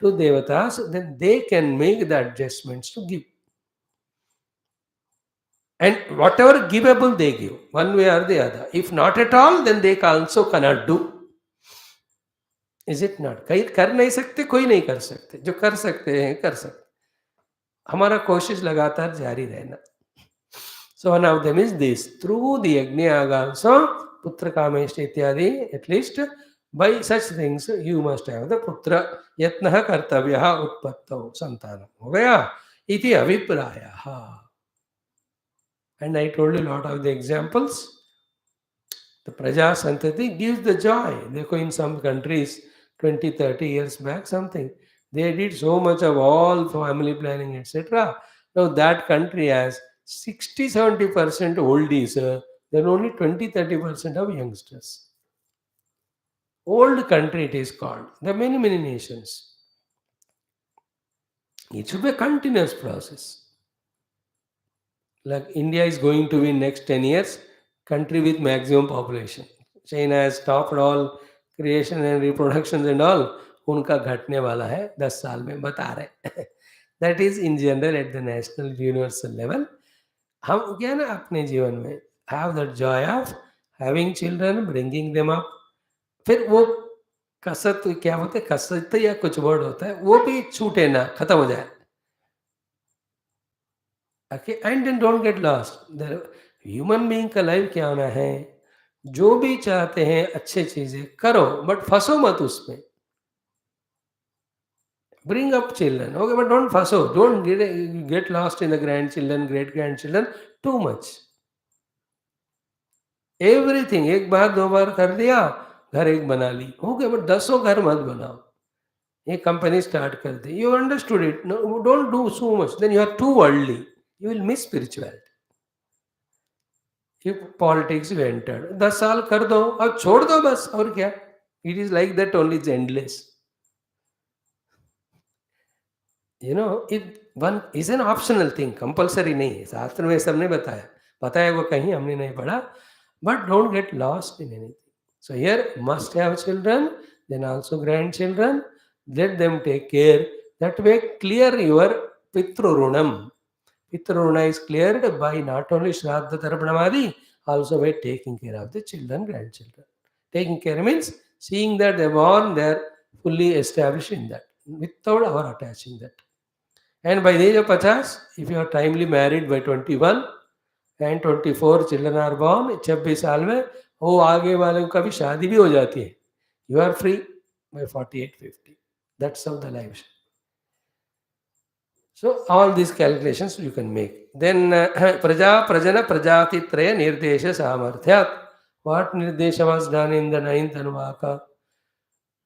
to devatas, then they can make the adjustments to give. And whatever givable they give, one way or the other. If not at all, then they also cannot do. Is it not? कहीं कर नहीं सकते, कोई नहीं कर सकते. जो कर सकते हैं कर सकते. हमारा कोशिश लगातार जारी रहना. So one of them is this: through the yajna yaga also, putra kameshta ityadi, at least by such things you must have the putra yatnah kartavyah utpattau santanam. हो गया? इति अभिप्रायः. And I told you a lot of the examples. The Praja Santati gives the joy. देखो, in some countries 20-30 years back something, they did so much of all family planning, etc. Now that country has 60-70% oldies, then only 20-30% of youngsters. Old country it is called. There are many nations. It should be a continuous process. Like India is going to be next 10 years country with maximum population. China has stopped all creation and reproduction and all. उनका घटने वाला है 10 साल में, बता रहे. That is in general at the national universal level. हम क्या ना अपने जीवन में have the joy of having children, bringing them up. फिर वो कसरत क्या होता है, कसरत या कुछ वर्ड होता है, वो भी छूटे ना, खत्म हो जाए. Okay, and then don't get lost. The human being का लाइफ क्या होना है, जो भी चाहते हैं अच्छे चीजें करो, बट फंसो मत उसमें. Bring up children, okay, but don't फंसो. Don't get lost in the grandchildren, great grandchildren too much. Everything एक बार 2 बार कर दिया, घर एक बना ली, हो गया, बट 10 घर मत बनाओ. एक कंपनी स्टार्ट कर दी, you understood it. No, don't do so much. Then you are too worldly. You will miss spirituality. Politics में एंटर 10 साल कर दो, अब छोड़ दो बस, और क्या. It is like that only, is endless. You know, it one is an optional thing, compulsory नहीं है. शास्त्र में सबने बताया वो कहीं हमने नहीं पढ़ा. But don't get lost in anything. So here must have children, then also grand children. Let them take care. That way clear your पितृऋणम. Pitruna is cleared by not only Shraddha Tarpanamadi, also by taking care of the children, grandchildren. Taking care means seeing that they are born, they are fully established in that, without our attaching that. And by the age of 50, if you are timely married by 21 and 24 children are born, 26 साल में वो आगे वालों का भी शादी भी हो जाती है. You are free by 48, 50. That's how the life. So all these calculations you can make. Then praja, prajana, prajatitraya nirdesha samarthyat. What nirdesha was done in the ninth Anuvaka?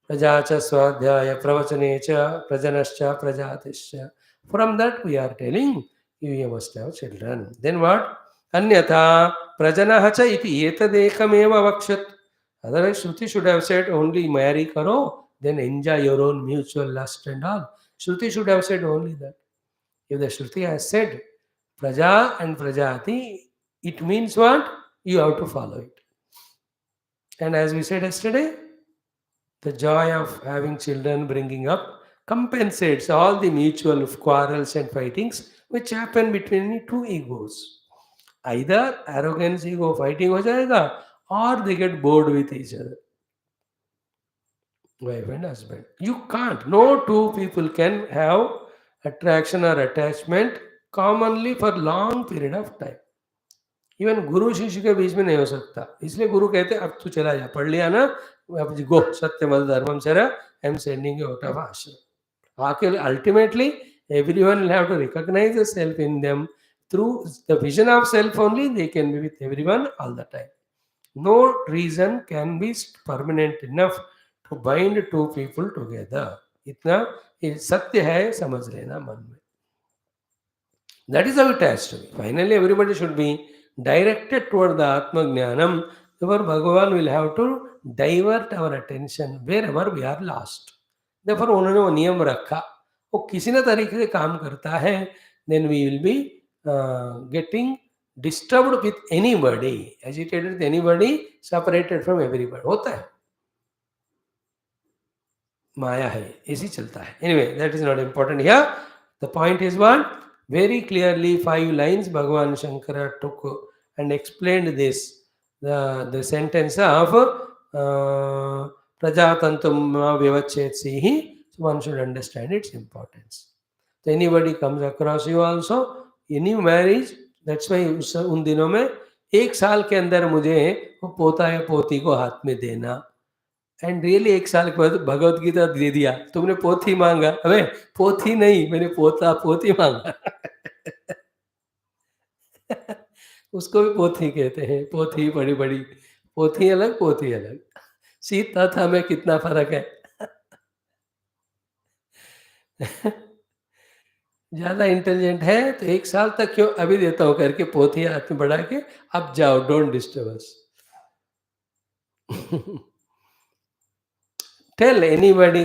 Praja cha swadhyaya pravachane cha prajanascha prajatischa. From that we are telling you must have children. Then what? Anyatha prajanaha cha iti etadekam vakshat. Otherwise Shruti should have said only marry karo, then enjoy your own mutual lust and all. Shruti should have said only that. If the Shruti has said Praja and Prajati, it means what? You have to follow it. And as we said yesterday, the joy of having children bringing up compensates all the mutual quarrels and fightings which happen between two egos. Either arrogance ego fighting ho jayega, or they get bored with each other. Wife and husband. You can't. No two people can have attraction or attachment commonly for long period of time. Even गुरु शिष्य के बीच में नहीं हो सकता. इसलिए गुरु कहते अब तू चला जा, पढ़ लिया ना, अब गो सत्यमल धर्मम चरा, I am sending you out of आश्रम. आखिर ultimately everyone will have to recognize the self in them. Through the vision of self only they can be with everyone all the time. No reason can be permanent enough to bind two people together. इतना ये सत्य है, समझ लेना मन में. That is how it has to be. Finally, everybody should be directed toward the Atma Jnanam. Therefore, Bhagavan will have to divert our attention wherever we are lost. Therefore, उन्होंने वो नियम रखा, वो किसी न तरीके से काम करता है, then we will be getting disturbed with anybody, agitated with anybody, separated from everybody. होता है, माया है, ऐसी चलता है. Anyway, that is not important here. The point is what? Very clearly, 5 lines Bhagavan Shankara took and explained this. The sentence of Prajatantum Vivachetsi, so one should understand its importance. So anybody comes across you also, any marriage, that's why उन दिनों में 1 साल के अंदर मुझे वो पोता या पोती को हाथ में देना. एंड रियली 1 साल के बाद भगवत गीता दे दिया. तुमने पोथी मांगा, अबे पोथी नहीं, मैंने पोता पोती मांगा. उसको भी पोथी कहते हैं. पोथी बड़ी बड़ी, पोथी अलग, पोथी अलग. सीता था में कितना फर्क है. ज्यादा इंटेलिजेंट है तो 1 साल तक क्यों, अभी देता हूँ करके पोथी हाथ में बढ़ा के अब जाओ, don't disturb us. Tell anybody,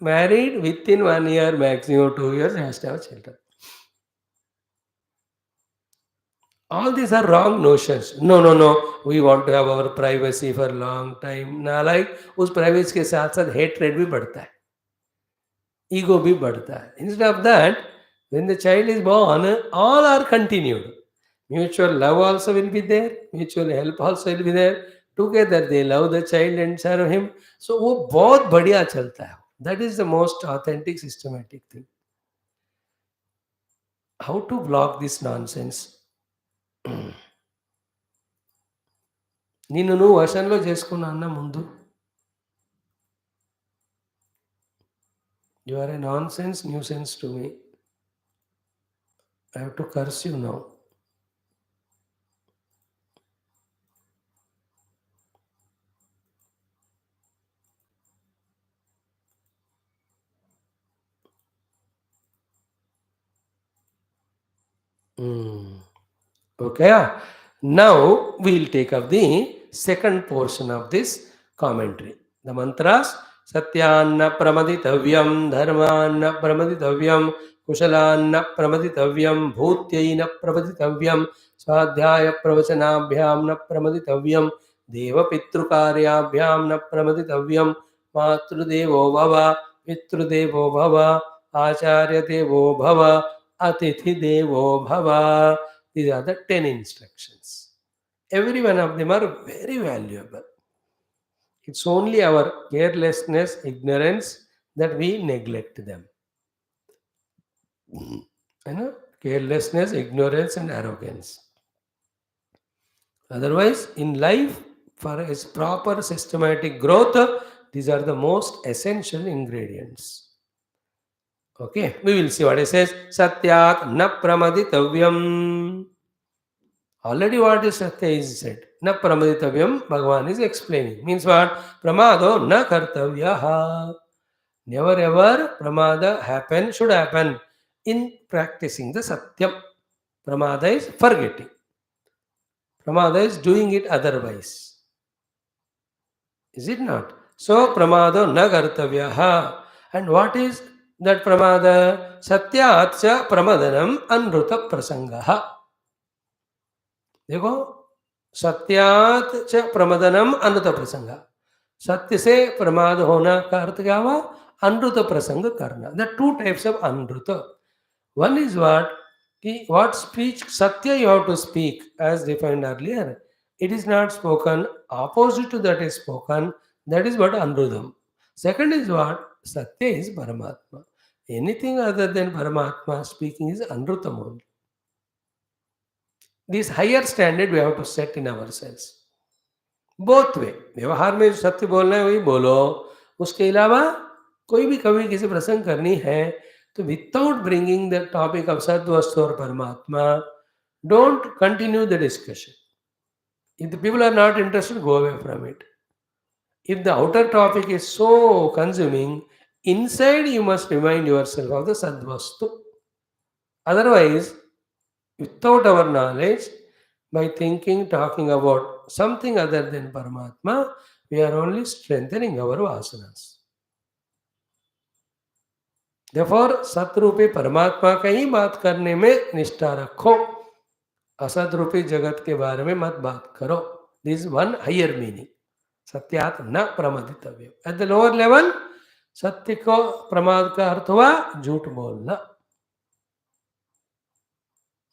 married within 1 year, maximum 2 years, has to have children. All these are wrong notions. No, we want to have our privacy for a long time. ना like उस privacy के साथ साथ hatred भी बढ़ता है, ego भी बढ़ता है. Instead of that, when the child is born, all are continued. Mutual love also will be there, mutual help also will be there. Together they love the child and serve him. So वो बहुत बढ़िया चलता है. That is the most authentic systematic thing. How to block this nonsense? నిన్ను నువ్వు వశంలో చేసుకున్నా అన్న ముందు. You are a nonsense nuisance to me. I have to curse you now. Okay. Now we'll take up the second portion of this commentary. The mantras: Satyanna pramaditavyam, dharmanna pramaditavyam, kushalanna pramaditavyam, bhutyaina pramaditavyam, swadhyaya pravachanabhyam na pramaditavyam, deva pitrukaryabhyam na pramaditavyam, matrudevo bhava, pitrudevo bhava, acharya devo bhava, atithi devo bhava. These are the 10 instructions. Every one of them are very valuable. It's only our carelessness, ignorance that we neglect them. Carelessness, ignorance, and arrogance. Otherwise, in life, for its proper systematic growth, these are the most essential ingredients. Okay, we will see what it says. Satyat na pramaditavyam. Already what is Satya is said. Na pramaditavyam, Bhagavan is explaining. Means what? Pramado na kartavyaha. Never ever pramada should happen in practicing the Satyam. Pramada is forgetting. Pramada is doing it otherwise. Is it not? So, pramado na kartavyaha. And what is that pramada? Satyatcha pramadanam anruta prasangaha. देखो सत्यात च प्रमदनम अनृत प्रसंग सत्य से प्रमाद होना का अर्थ क्या हुआ अनृत प्रसंग करना द टू टाइप्स ऑफ अनृत one is what speech satya you have to speak as defined earlier it is not spoken opposite to that is spoken that is what anrudam second is what satya is paramatma anything other than paramatma speaking is anrutam only this higher standard we have to set in ourselves both way व्यवहार में जो सत्य बोलना है वही बोलो उसके अलावा कोई भी कभी किसी प्रसंग करनी है तो without bringing the topic of सद्वस्तु और परमात्मा don't continue the discussion if the people are not interested go away from it if the outer topic is so consuming inside you must remind yourself of the sadvastu otherwise without our knowledge by thinking talking about something other than Paramatma, we are only strengthening our vasanas. Therefore, सतरूपी परमात्मा का ही बात करने में निष्ठा रखो असत रूपी जगत के बारे में मत बात करो दिस वन हायर मीनिंग सत्यात न प्रमादितव्य एट द लोअर लेवल सत्य को प्रमाद का अर्थ हुआ झूठ बोलना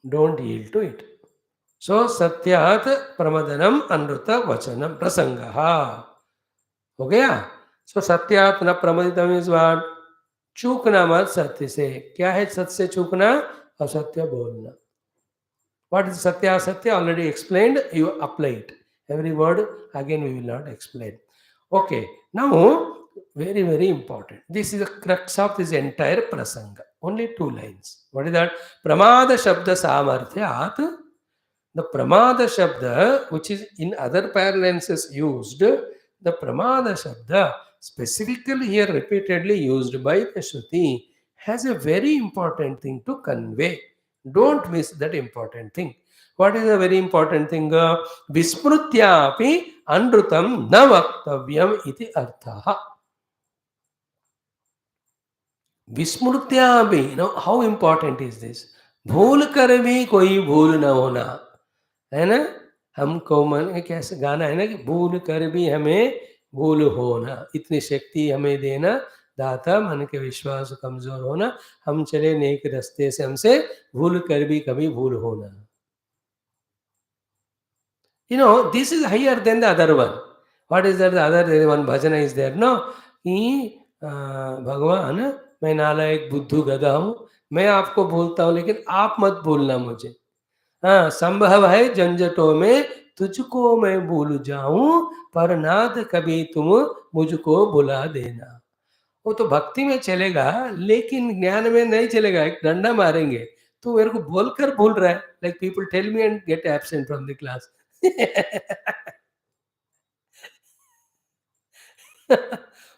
don't yield to it So satyat pramadhanam anruta vachanam prasangaha. हो गया? So satyat na pramadhitam is what? चूकना मत सत्य से. क्या है सत्य से चूकना? असत्य बोलना. What is satya asatya? Already explained. You apply it. Every word again we will not explain. Okay. Now very very important. This is the crux of this entire prasanga. Only 2 lines. What is that? Pramada shabda samarthyat. The pramada shabda, which is in other parlance is used, the pramada shabda, specifically here repeatedly used by the Shruti, has a very important thing to convey. Don't miss that important thing. What is a very important thing? Vismrutyapi anrutam na vaktavyam iti arthaha. Vismrutyapi, how important is this? भूल कर भी कोई भूल न होना है ना हमको मन कैसे गाना है ना कि भूल कर भी हमें भूल होना इतनी शक्ति हमें देना दाता मन के विश्वास कमजोर होना हम चले नेक रास्ते से हमसे भूल कर भी कभी भूल होना this is higher than the other one what is that the other one bhajana is there no कि भगवान मैं नालायक बुद्धू गधा हूं मैं आपको भूलता हूं लेकिन आप मत भूलना मुझे हाँ संभव है झंझटों में तुझको मैं भूल जाऊं पर नाथ कभी तुम मुझको बुला देना वो तो भक्ति में चलेगा लेकिन ज्ञान में नहीं चलेगा एक डंडा मारेंगे तो मेरे को बोलकर भूल रहा है like people tell me and get absent from the class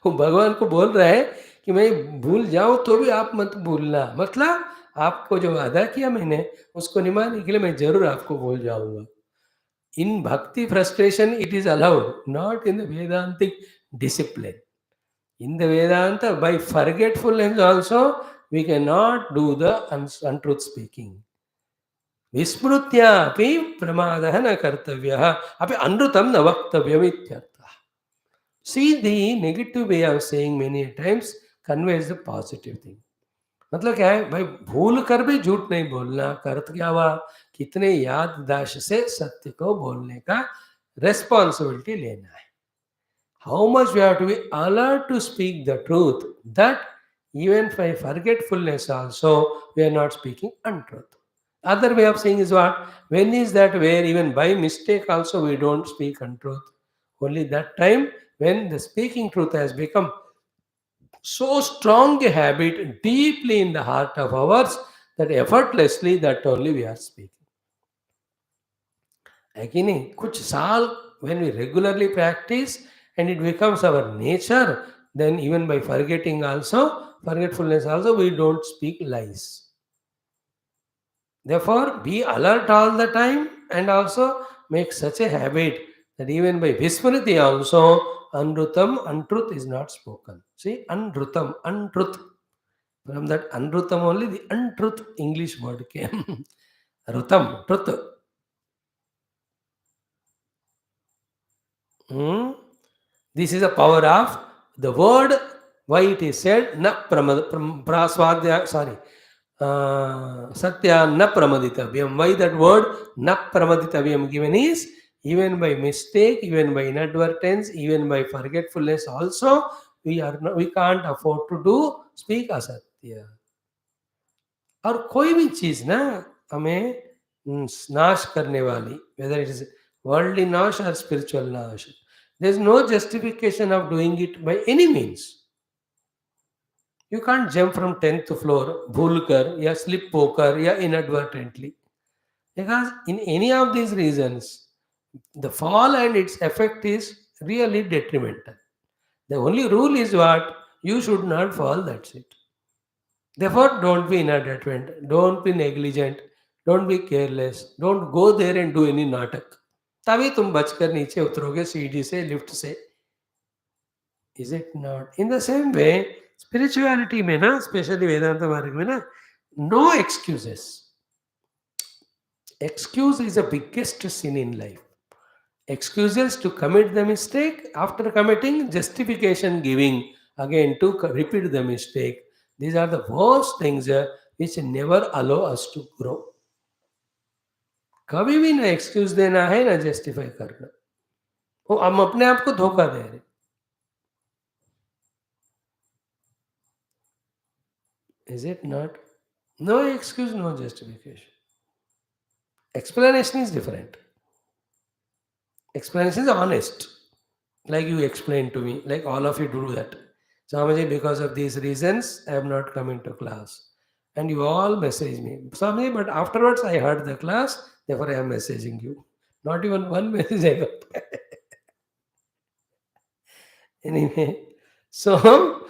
वो भगवान को बोल रहा है कि मैं भूल जाऊं तो भी आप मत भूलना मतलब आपको जो वादा किया मैंने उसको निभाने के लिए मैं जरूर आपको भूल जाऊंगा in bhakti frustration it is allowed not in the Vedantic discipline in the Vedanta by forgetfulness also we can not do the untruth speaking विस्मृत्यापि प्रमादः न कर्तव्यः अपि अनृतं न वक्तव्यम् इत्यर्थः see the negative way of saying many times conveys the positive thing मतलब क्या है भाई भूल कर भी झूठ नहीं बोलना का अर्थ क्या हुआ कितने याददाश्त से सत्य को बोलने का रेस्पॉन्सिबिलिटी लेना है how much we have to be alert to speak the truth that Even by forgetfulness also, we are not speaking untruth. Other way of saying is what? When is that where even by mistake also we don't speak untruth? Only that time when the speaking truth has become so strong a habit deeply in the heart of ours that effortlessly that only we are speaking. Agini, kuch saal, when we regularly practice and it becomes our nature, then even by forgetting also, forgetfulness also, we don't speak lies. Therefore, be alert all the time and also make such a habit that even by Vismriti also, Anrutam, untruth is not spoken. See, Anrutam, untruth. From that Anrutam only the untruth English word came. Rutam, truth. Hmm? This is the power of the word, why it is said, na praswadya, sorry, satya na pramaditavyam. Why that word na pramaditavyam given is, even by mistake, even by inadvertence, even by forgetfulness also, we can't afford to do speak asatya. और कोई भी चीज ना हमें नाश करने वाली, whether it is worldly nash or spiritual nash, there is no justification of doing it by any means. You can't jump from 10th floor भूल कर या slip होकर या inadvertently, because in any of these reasons the fall and its effect is really detrimental. The only rule is what? You should not fall, that's it. Therefore, don't be inadvertent, don't be negligent, don't be careless, don't go there and do any natak. तभी तुम बचकर नीचे उतरोगे सीढ़ी से, lift से. Is it not? In the same way, spirituality में ना, especially Vedanta मार्ग में ना, no excuses. Excuse is the biggest sin in life. Excuses to commit the mistake, after committing, justification giving again to repeat the mistake. These are the worst things which never allow us to grow. कभी भी ना excuse देना है ना justify करना, वो हम अपने आप को धोखा दे रहे. Is it not? No excuse, no justification. Explanation is different. Explanation is honest, like you explained to me, like all of you do that. Swamiji, because of these reasons, I am not coming to class. And you all message me. Swamiji, but afterwards I heard the class, therefore I am messaging you. Not even one message I got. Anyway, so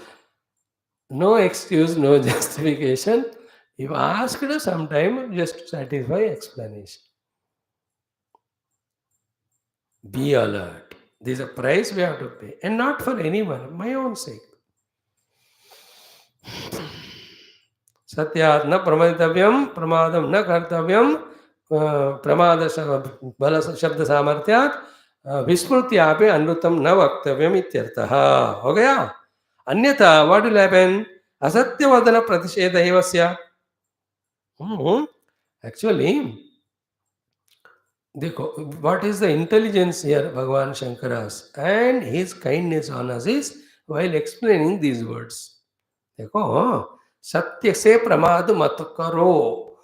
no excuse, no justification. You asked sometime just to satisfy explanation. Be alert. This is a price we have to pay, and not for anyone, my own sake. सत्यात् न प्रमदितव्यम, प्रमादम न कर्तव्यम, प्रमाद बल शब्द सामर्थ्यात् विस्मृत्यापि अनृतम न वक्तव्यम इत्यर्थः. हो गया. अन्यथा व्हाट विल हैपन? असत्यवदन प्रतिषेध एव स्यात्. एक्चुअली देखो, what is the intelligence here Bhagavan Shankara's and his kindness on us is while explaining these words. देखो, सत्य से प्रमाद मत करो.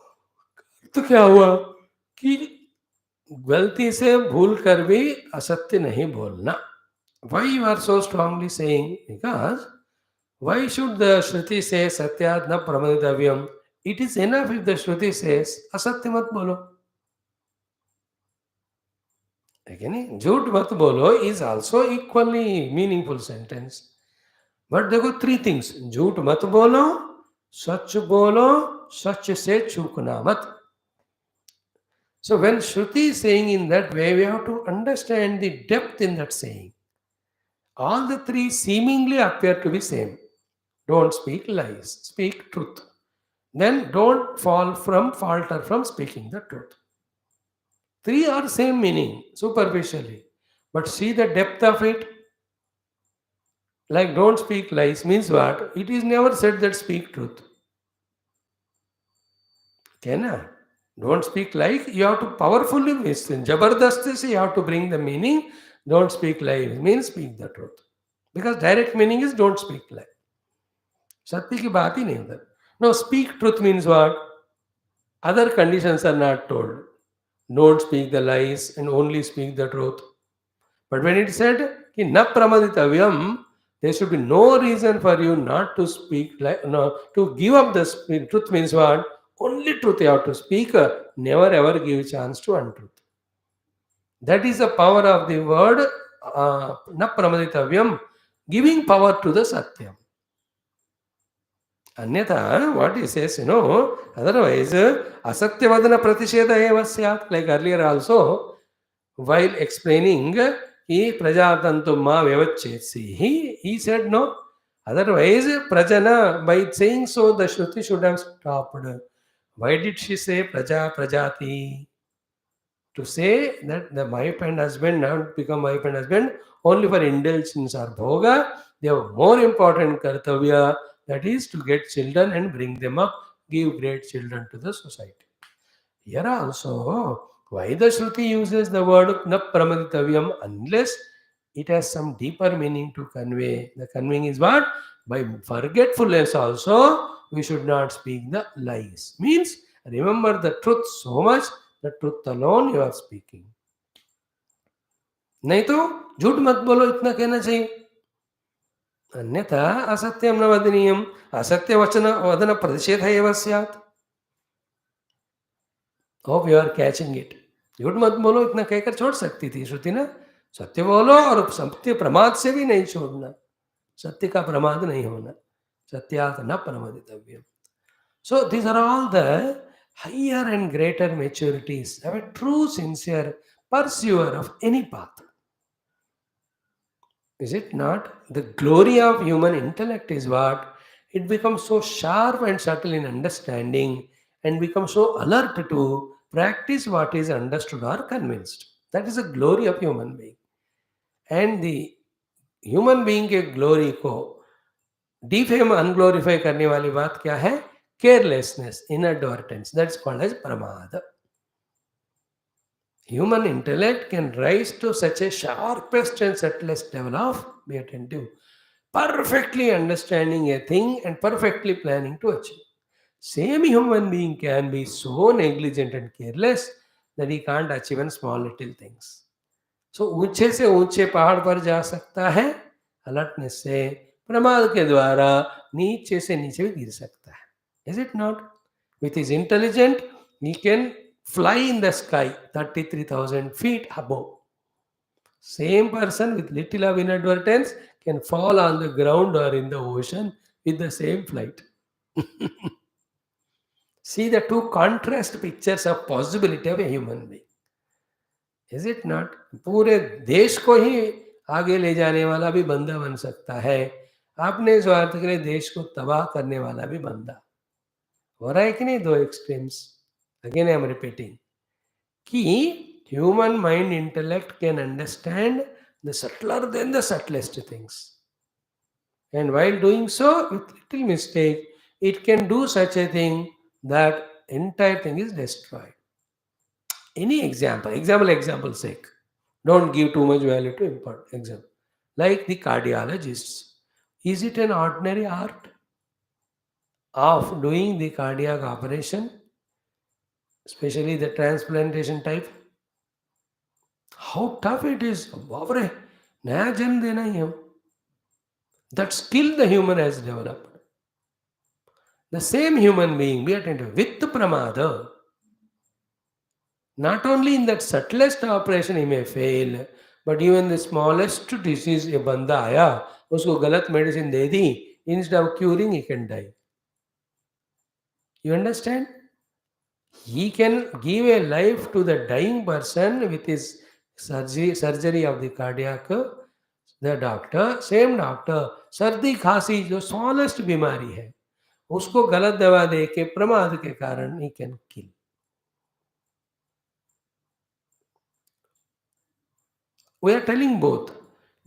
तो क्या हुआ कि गलती से भूल कर भी असत्य नहीं बोलना. Why you are so strongly saying? Because why should the Shruti say Satyat na pramaditavyam? It is enough if the Shruti says असत्य मत बोलो. Again, झूठ मत बोलो is also equally meaningful sentence. But देखो, three things: झूठ मत बोलो, सच बोलो, सच से चूकना मत. So when Shruti is saying in that way, we have to understand the depth in that saying. All the three seemingly appear to be same. Don't speak lies, speak truth. Then don't falter from speaking the truth. Three are same meaning superficially, but see the depth of it. Like don't speak lies means what? It is never said that speak truth. Okay, don't speak like, you have to powerfully listen. Jabardasti, you have to bring the meaning. Don't speak lies means speak the truth. Because direct meaning is don't speak lie. सत्य की बात ही नहीं उधर. No, speak truth means what? Other conditions are not told. Don't speak the lies and only speak the truth. But when it said कि न प्रमदितव्यम, there should be no reason for you not to speak like no to give up the truth means what? Only truth you have to speak. Never ever give chance to untruth. That is the power of the word na pramaditavyam, giving power to the satyam. Anyatha, what he says, otherwise, asatyavadana pratisheda eva syat, like earlier also, while explaining, he prajatantu ma vyavachesi, he said no. Otherwise, prajana, by saying so, the Shruti should have stopped. Why did she say praja, prajati? To say that the wife and husband not become wife and husband only for indulgence or bhoga, they have more important kartavya, that is to get children and bring them up, give great children to the society. Here also, why the Shruti uses the word na pramaditavyam unless it has some deeper meaning to convey. The conveying is what? By forgetfulness also, we should not speak the lies. Means, remember the truth so much, the truth alone you are speaking. नहीं तो झूठ मत बोलो, इतना कहना चाहिए. अन्यथा असत्यम न वदनीयम, असत्य वचन वदन प्रतिषेध एव स्यात्. Hope you are catching it. झूठ मत बोलो इतना कहकर छोड़ सकती थी श्रुति ना. सत्य बोलो और सत्य प्रमाद से भी नहीं छोड़ना. सत्य का प्रमाद नहीं होना. सत्यात न प्रमादितव्यम. So these are all the higher and greater maturities of a true sincere pursuer of any path. Is it not? The glory of human intellect is what? It becomes so sharp and subtle in understanding and becomes so alert to practice what is understood or convinced. That is the glory of human being. And the human being के glory को defame unglorify करने वाली बात क्या है? Carelessness, inadvertence. That's called as pramada. Human intellect can rise to such a sharpest and subtlest level of, be attentive, perfectly understanding a thing and perfectly planning to achieve. Same human being can be so negligent and careless that he can't achieve even small little things. So ऊंचे से ऊंचे पहाड़ पर जा सकता है alertness से, प्रमाद के द्वारा नीचे से नीचे भी गिर सकता है. Is it not? With his intelligence, he can fly in the sky 33,000 feet above. Same person with little of inadvertence can fall on the ground or in the ocean with the same flight. See the two contrast pictures of possibility of a human being. Is it not? पूरे देश को ही आगे ले जाने वाला भी बंदा बन सकता है. अपने स्वार्थ के लिए देश को तबाह करने वाला भी बंदा. हो रहा है कि नहीं? दो extremes. Again I am repeating. कि human mind intellect can understand the subtler than the subtlest things. And while doing so, with little mistake, it can do such a thing that entire thing is destroyed. Any example sake. Don't give too much value to important example. Like the cardiologists. Is it an ordinary art of doing the cardiac operation? Especially the transplantation type. How tough it is. बाप रे, नया जन्म देना ही हम. That skill the human has developed. The same human being, be attentive, with pramada. Not only in that subtlest operation he may fail, but even the smallest disease a banda आया, उसको गलत medicine they the, instead of curing he can die. You understand? He can give a life to the dying person with his surgery of the cardiac. The doctor, same doctor, सर्दी खांसी जो smallest बीमारी है, उसको गलत दवा दे के प्रमाद के कारण he can kill. We are telling both.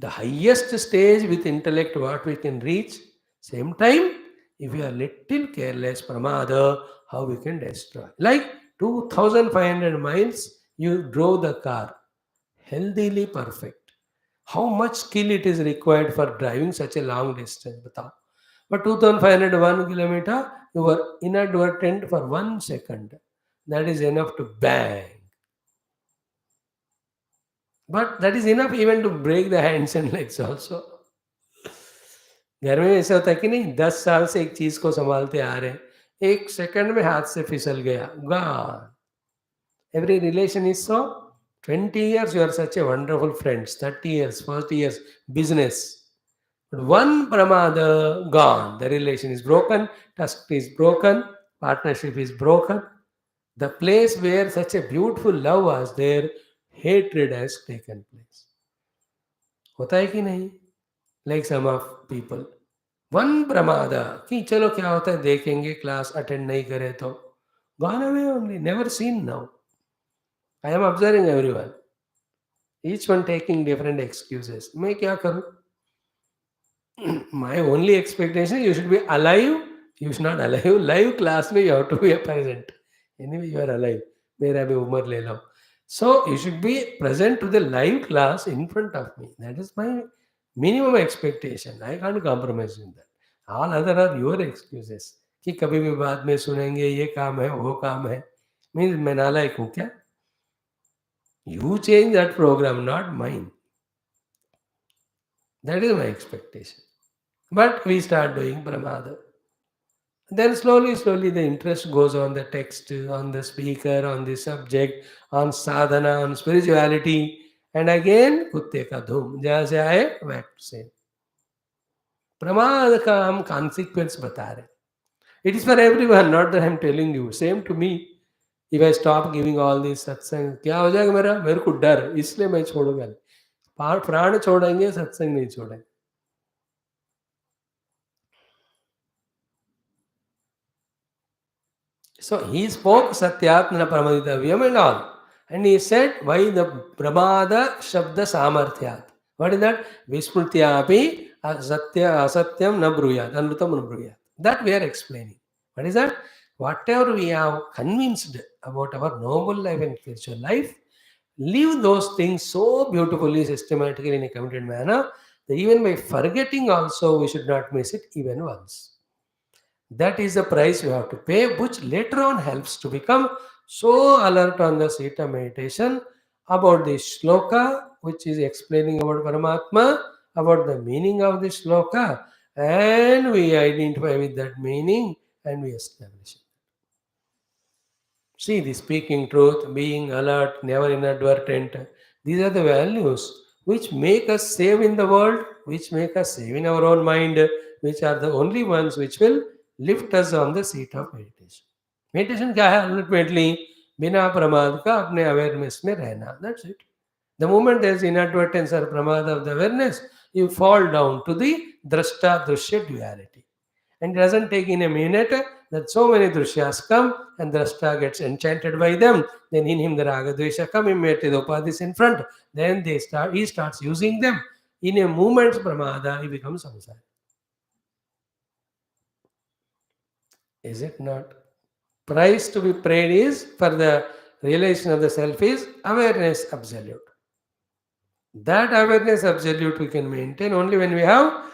The highest stage with intellect what we can reach, same time, if we are little careless, pramada, how we can destroy. Like 2,500 miles, you drove the car, healthily perfect. How much skill it is required for driving such a long distance? Batao. But 2501 kilometer, you were inadvertent for 1 second. That is enough to bang. But that is enough even to break the hands and legs also. घर में ऐसा होता है कि नहीं, 10 साल से एक चीज को संभालते आ रहे हैं, 1 सेकंड में हाथ से फिसल गया, gone. Every relation is so. 20 years you are such a wonderful friends, 30 years, 40 years business, but one pramada gone, the relation is broken, trust is broken, partnership is broken. The place where such a beautiful love was there, hatred has taken place. होता है कि नहीं? Like some of people, one प्रमादा कि चलो क्या होता है देखेंगे, क्लास अटेंड नहीं करे तो gone away only, never seen now. I am observing everyone, each one taking different excuses. मैं क्या करूं? My only expectation is you should be alive. You should not alive. Live class में you have to be present. Anyway, you are alive. मेरा भी उम्र ले लो. So you should be present to the live class in front of me. That is my minimum expectation. I can't compromise in that. All other are your excuses. कि कभी भी बाद में सुनेंगे, ये काम है, वो काम है. Means मैं नालायक हूँ क्या? You change that program, not mine. That is my expectation. But we start doing pramada. Then slowly, slowly the interest goes on the text, on the speaker, on the subject, on sadhana, on spirituality. And again, kutte ka dhum. जहाँ से आए, back to same. प्रमाद का हम consequence बता रहे. It is for everyone, not that I am telling you. Same to me. If I stop giving all these सत्संग, क्या हो जाएगा मेरा? मेरे को डर, इसलिए मैं छोड़ूंगा. प्राण छोड़ेंगे, सत्संग नहीं छोड़ेंगे. So he spoke Satyatmana Pramaditavyam and all. And he said, why the Pramada Shabda Samarthyat? What is that? Vismrtyapi Asatyam na bruyat, Anrutam na bruyat. That we are explaining. What is that? Whatever we have convinced about our noble life and spiritual life, live those things so beautifully, systematically, in a committed manner, that even by forgetting also, we should not miss it even once. That is the price you have to pay, which later on helps to become so alert on the seat of meditation about the shloka, which is explaining about Paramatma, about the meaning of the shloka, and we identify with that meaning and we establish it. See, the speaking truth, being alert, never inadvertent, these are the values which make us save in the world, which make us save in our own mind, which are the only ones which will lift us on the seat of meditation. Meditation क्या है? Ultimately, बिना प्रमाद का अपने awareness में रहना. That's it. The moment there is inadvertence or pramad of the awareness, you fall down to the drashta drushya duality. And it doesn't take in a minute that so many drishyas come and drashta gets enchanted by them. Then in him the raga dvesha come, immediately the upadhis in front. Then he starts using them. In a moment's pramada, he becomes samsara. Is it not? Price to be paid is for the realization of the self is awareness absolute. That awareness absolute we can maintain only when we have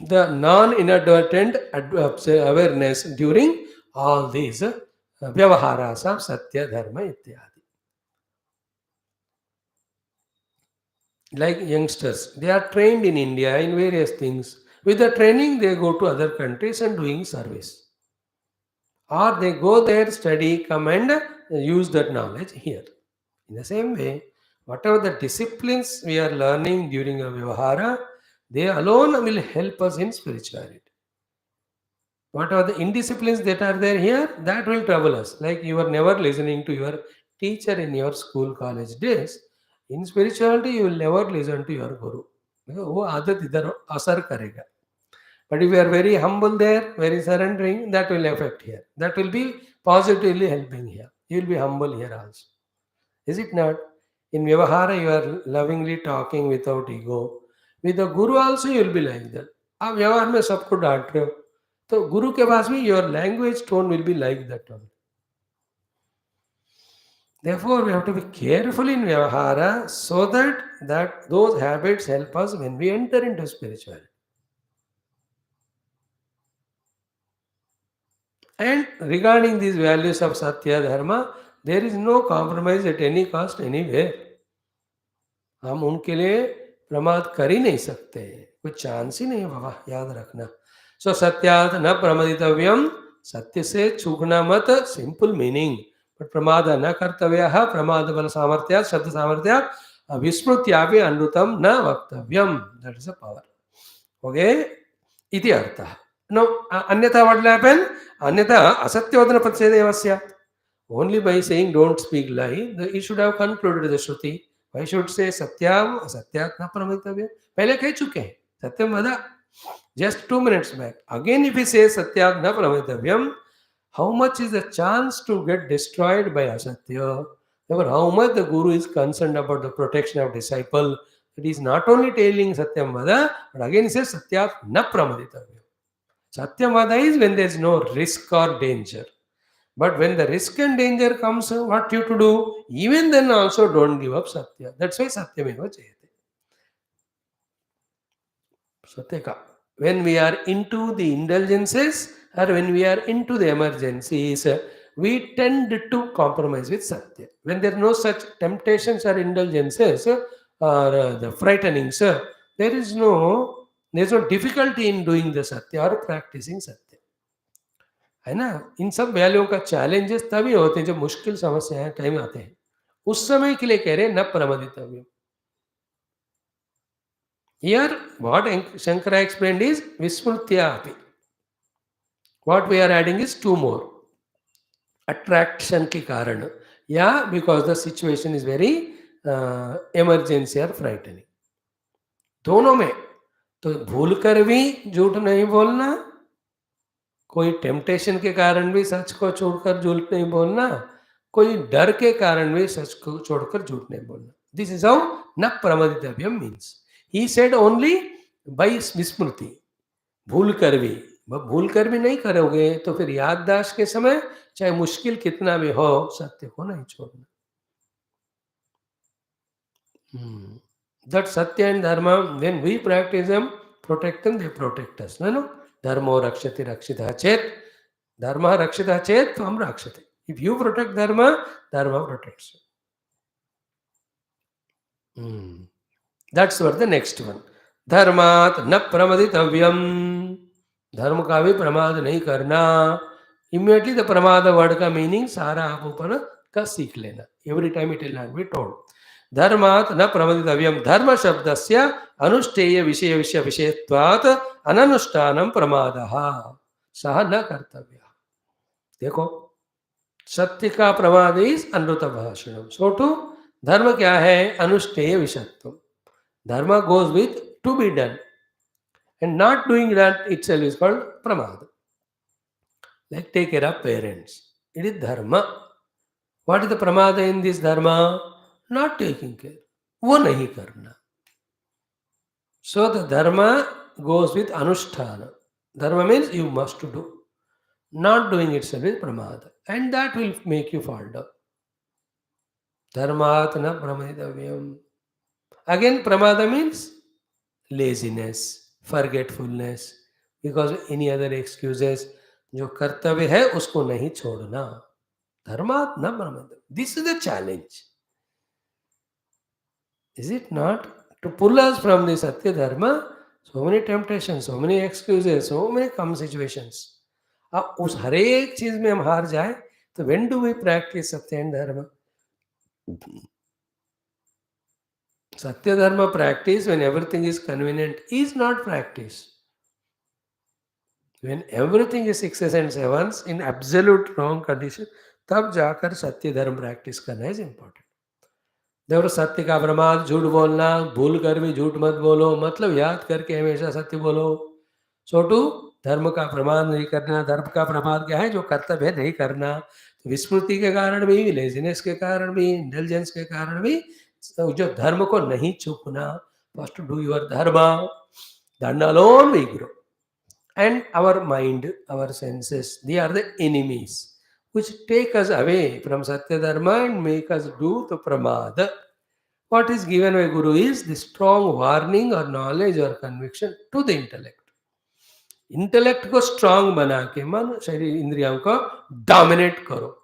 the non-inadvertent awareness during all these vyavaharas of satya, dharma, ityadi. Like youngsters, they are trained in India in various things. With the training, they go to other countries and doing service. Or they go there, study, come and use that knowledge here. In the same way, whatever the disciplines we are learning during a vyavahara, they alone will help us in spirituality. Whatever the indisciplines that are there here, that will trouble us. Like you are never listening to your teacher in your school, college days. In spirituality, you will never listen to your guru. वो आदत इधर असर करेगा. But if you are very humble there, very surrendering, that will affect here. That will be positively helping here. You will be humble here also. Is it not? In Vyavahara, you are lovingly talking without ego. With the Guru also, you will be like that. आप व्यवहार में सबको डांट रहे हो, तो गुरु के पास भी your language tone will be like that only. Therefore, we have to be careful in Vyavahara so that those habits help us when we enter into spirituality. And regarding these values of Satya Dharma, there is no compromise at any cost anywhere. हम उनके लिए प्रमाद कर ही नहीं सकते, कोई chance ही नहीं है बाबा, याद रखना. सो सत्यात न प्रमदितव्यम, सत्य से चूकना मत, सिंपल मीनिंग. बट प्रमाद न कर्तव्य, प्रमाद बल सामर्थ्या शब्द सामर्थ्या विस्मृत्यापि अनृतम न वक्तव्यम. That is the power. Okay, इति अर्थः. नो अन्यथा व्हाट विल हैपन? अन्यथा असत्यवदन प्रतिषेधेव स्यात्. Only by saying don't speak lie, you should have concluded the Shruti. Why should say Satyam Satyat na pramitavya? पहले कह चुके हैं सत्यम वदा, just 2 minutes back. Again if he says Satyat na pramitavyam, how much is the chance to get destroyed by asatya? Therefore, how much the Guru is concerned about the protection of disciple. It is not only telling Satyam vada, but again he says Satyat na pramitavya. Satyam vada is when there is no risk or danger. But when the risk and danger comes, what you to do? Even then also don't give up Satya. That's why Satyameva Jayate. Satyaka. When we are into the indulgences or when we are into the emergencies, we tend to compromise with Satya. When there are no such temptations or indulgences or the frightenings, there is no difficulty in doing the Satya or practicing Satya. है ना. इन सब वैल्यूओं का challenges तभी होते हैं जब मुश्किल समस्याएं टाइम आते हैं. उस समय के लिए कह रहे न प्रमदितव्य. Here what Shankara explained is विस्मृत्यापि. What we are adding is 2 more. Attraction के कारण या because the situation is very emergency और फ्राइटनिंग. दोनों में तो भूल कर भी झूठ नहीं बोलना, कोई टेम्पटेशन के कारण भी सच को छोड़कर झूठ नहीं बोलना, कोई डर के कारण भी सच को छोड़कर झूठ नहीं बोलना. दिस इज हाउ न प्रमदितव्यम means. He said only by विस्मृति, भूल कर भी नहीं करोगे तो फिर याददाश्त के समय चाहे मुश्किल कितना भी हो, सत्य को नहीं छोड़ना. That Satya and Dharma, when we practice them, protect them, they protect us. No? Dharmo rakshati rakshitah chet. Dharma rakshitah chet, tvam rakshati. If you protect Dharma, Dharma protects you. That's what the next one. Dharmat na pramaditavyam. धर्म का भी प्रमाद नहीं करना. Immediately the pramada word का meaning सारा आप ऊपर का सीख लेना. Every time it will not be told. धर्मात् न प्रमदितव्यम. धर्म शब्दस्य अनुष्ठेय विषय विषयत्वात् अननुष्ठानं प्रमादः सह न कर्तव्य. देखो, सत्य का प्रमाद इज अनृत भाषणम. सो टू धर्म क्या है? अनुष्ठेय विषयत्व. धर्म goes with to be done and not doing that itself is called pramada. Like take care of parents, it is dharma. What is the pramada in this dharma? Not taking care, वो नहीं करना. So the dharma goes with anusthana. Dharma means you must do. Not doing itself is pramada, and that will make you fall down. Dharmat na pramaditavyam. Again, pramada means laziness, forgetfulness, because any other excuses. जो कर्तव्य है उसको नहीं छोड़ना. धर्मात् न प्रमद. This is the challenge. Is it not? To pull us from the Satya Dharma, so many temptations, so many excuses, so many come situations. अब उस हर एक चीज में हम हार जाए तो when do we practice Satya and Dharma? Satya Dharma practice when everything is convenient is not practice. When everything is 6s and 7s in absolute wrong condition, तब जाकर सत्य धर्म प्रैक्टिस करना इज इम्पोर्टेंट. देखो, सत्य का प्रमाद, झूठ बोलना, भूल कर भी झूठ मत बोलो, मतलब याद करके हमेशा सत्य बोलो. सो टू धर्म का प्रमाद नहीं करना. धर्म का प्रमाद क्या है? जो कर्तव्य है नहीं करना. तो विस्मृति के कारण भी, लेजीनेस के कारण भी, इंटेलिजेंस के कारण भी, जो धर्म को नहीं चूकना. फर्स्ट डू योर धर्म, then alone we grow. And our mind, our senses, they are the enemies which take us away from Satya Dharma and make us do the pramada. What is given by Guru is the strong warning or knowledge or conviction to the intellect. Intellect को strong बना के मन शरीर इंद्रियों को dominate करो,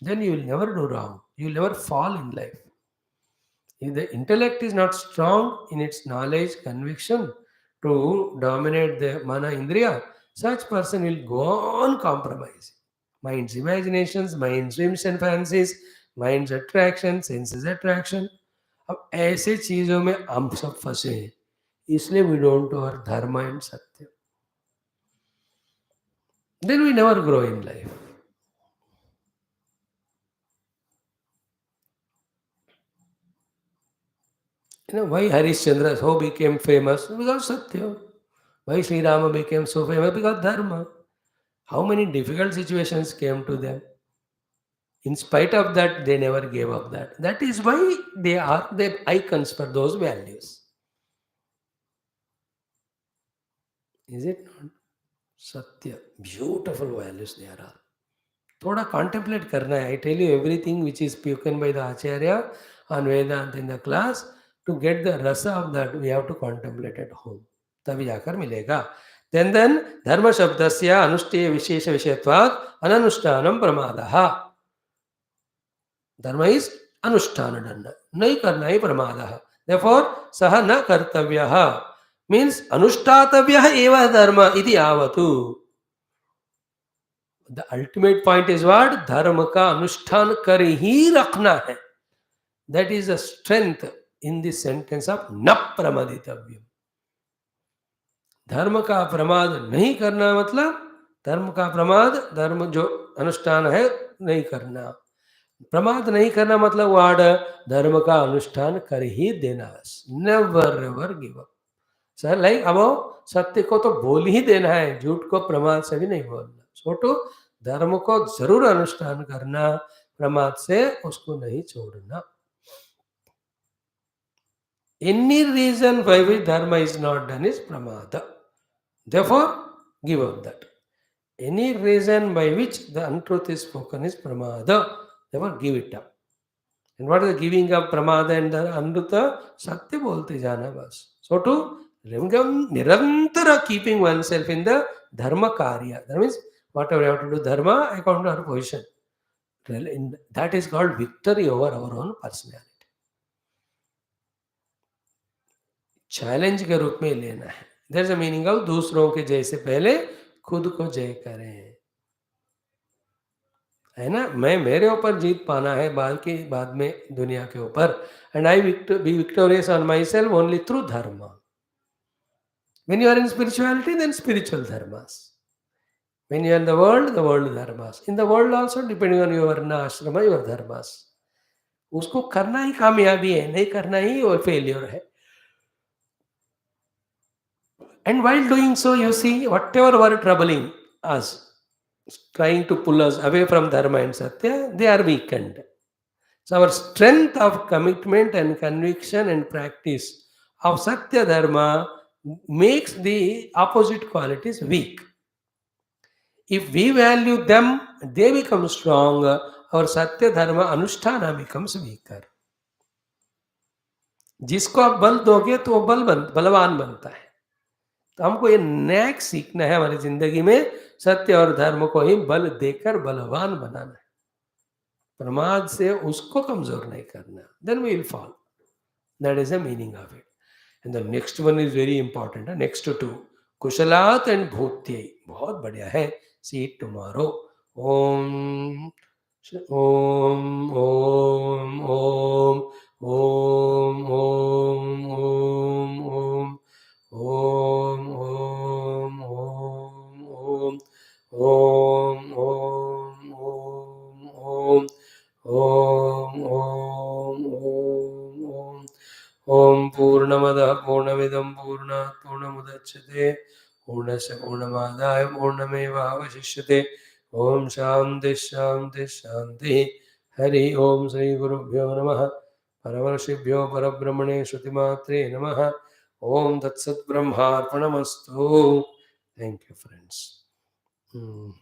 then you will never do wrong, you will never fall in life. If the intellect is not strong in its knowledge conviction to dominate the mana indriya, such person will go on compromising mind's imaginations, mind whims and fancies, mind's attraction, senses attraction. अब ऐसे चीजों में हम सब फंसे हैं, इसलिए we don't know our dharma and satya. Then we never grow in life. Why Harishchandra so became famous? Because Satya. Why Sri Rama became so famous? Because Dharma. How many difficult situations came to them? In spite of that, they never gave up that. That is why they are the icons for those values. Is it not? Satya. Beautiful values they are all. थोड़ा contemplate करना है. I tell you everything which is spoken by the Acharya on Vedanta in the class. To get the rasa of that, we have to contemplate at home. तभी जाकर मिलेगा. Then धर्म शब्दस्य अनुष्ठेय विशेष विषयत्वात् अननुष्ठानं प्रमादः. धर्म is अनुष्ठान दंड, नहीं करना ही प्रमादः. Therefore सह न कर्तव्यः means अनुष्ठातव्यः एव धर्म इति आवतु. The ultimate point is what? धर्म का अनुष्ठान कर ही रखना है. That is the strength in the sentence of न प्रमादितव्यम. धर्म का प्रमाद नहीं करना मतलब धर्म का प्रमाद, धर्म जो अनुष्ठान है नहीं करना. प्रमाद नहीं करना मतलब वाड धर्म का अनुष्ठान कर ही देना. Never ever give up. Sir like अब सत्य को तो बोल ही देना है, झूठ को प्रमाद से भी नहीं बोलना. छोटू धर्म को जरूर अनुष्ठान करना, प्रमाद से उसको नहीं छोड़ना. Any reason by which dharma is not done is pramada. Therefore, give up that. Any reason by which the untruth is spoken is pramada. Therefore, give it up. And what is the giving up pramada and the anruta? Satya bolte jana bas. So to nirantara keeping oneself in the dharma karya. That means whatever you have to do dharma according to our position. That is called victory over our own personality. Challenge के रूप में लेना है. There is a meaning of दूसरों के जय से पहले खुद को जय करें, है ना. मैं मेरे ऊपर जीत पाना है बाद में दुनिया के ऊपर. And I be victorious on myself only through dharma. When you are in spirituality then spiritual dharmas. When you are in the world dharmas. In the world also depending on your varna ashram your धर्मास. उसको करना ही कामयाबी है, नहीं करना ही और फेलियर है. And while doing so, you see, whatever were troubling us, trying to pull us away from dharma and satya, they are weakened. So our strength of commitment and conviction and practice of satya dharma makes the opposite qualities weak. If we value them, they become strong. Our satya dharma anusthana becomes weaker. जिसको आप बल दोगे तो वो बलवान बनता है. तो हमको ये नैक सीखना है हमारी जिंदगी में, सत्य और धर्म को ही बल देकर बलवान बनाना है. प्रमाद से उसको कमजोर नहीं करना. Then we will fall. That is the meaning of it. And the next one is very important. Next to कुशलात एंड भूत्यै, बहुत बढ़िया है. See it tomorrow. Om Om Om Om Om Om Om Om Om Om Om Om Om Om Om Om Om Om पूर्णमदः पूर्णमिदं पूर्णात् पूर्णमुदच्यते पूर्णस्य पूर्णमादाय पूर्णमेवावशिष्यते. ओम शांति शांति शांति. हरि ओम. श्री गुरुभ्यो नमः. परमर्षिभ्यो परब्रह्मणे श्रुतिमात्रे नमः. ओम तत्सत् ब्रह्मार्पणमस्तु. Thank you friends. ओम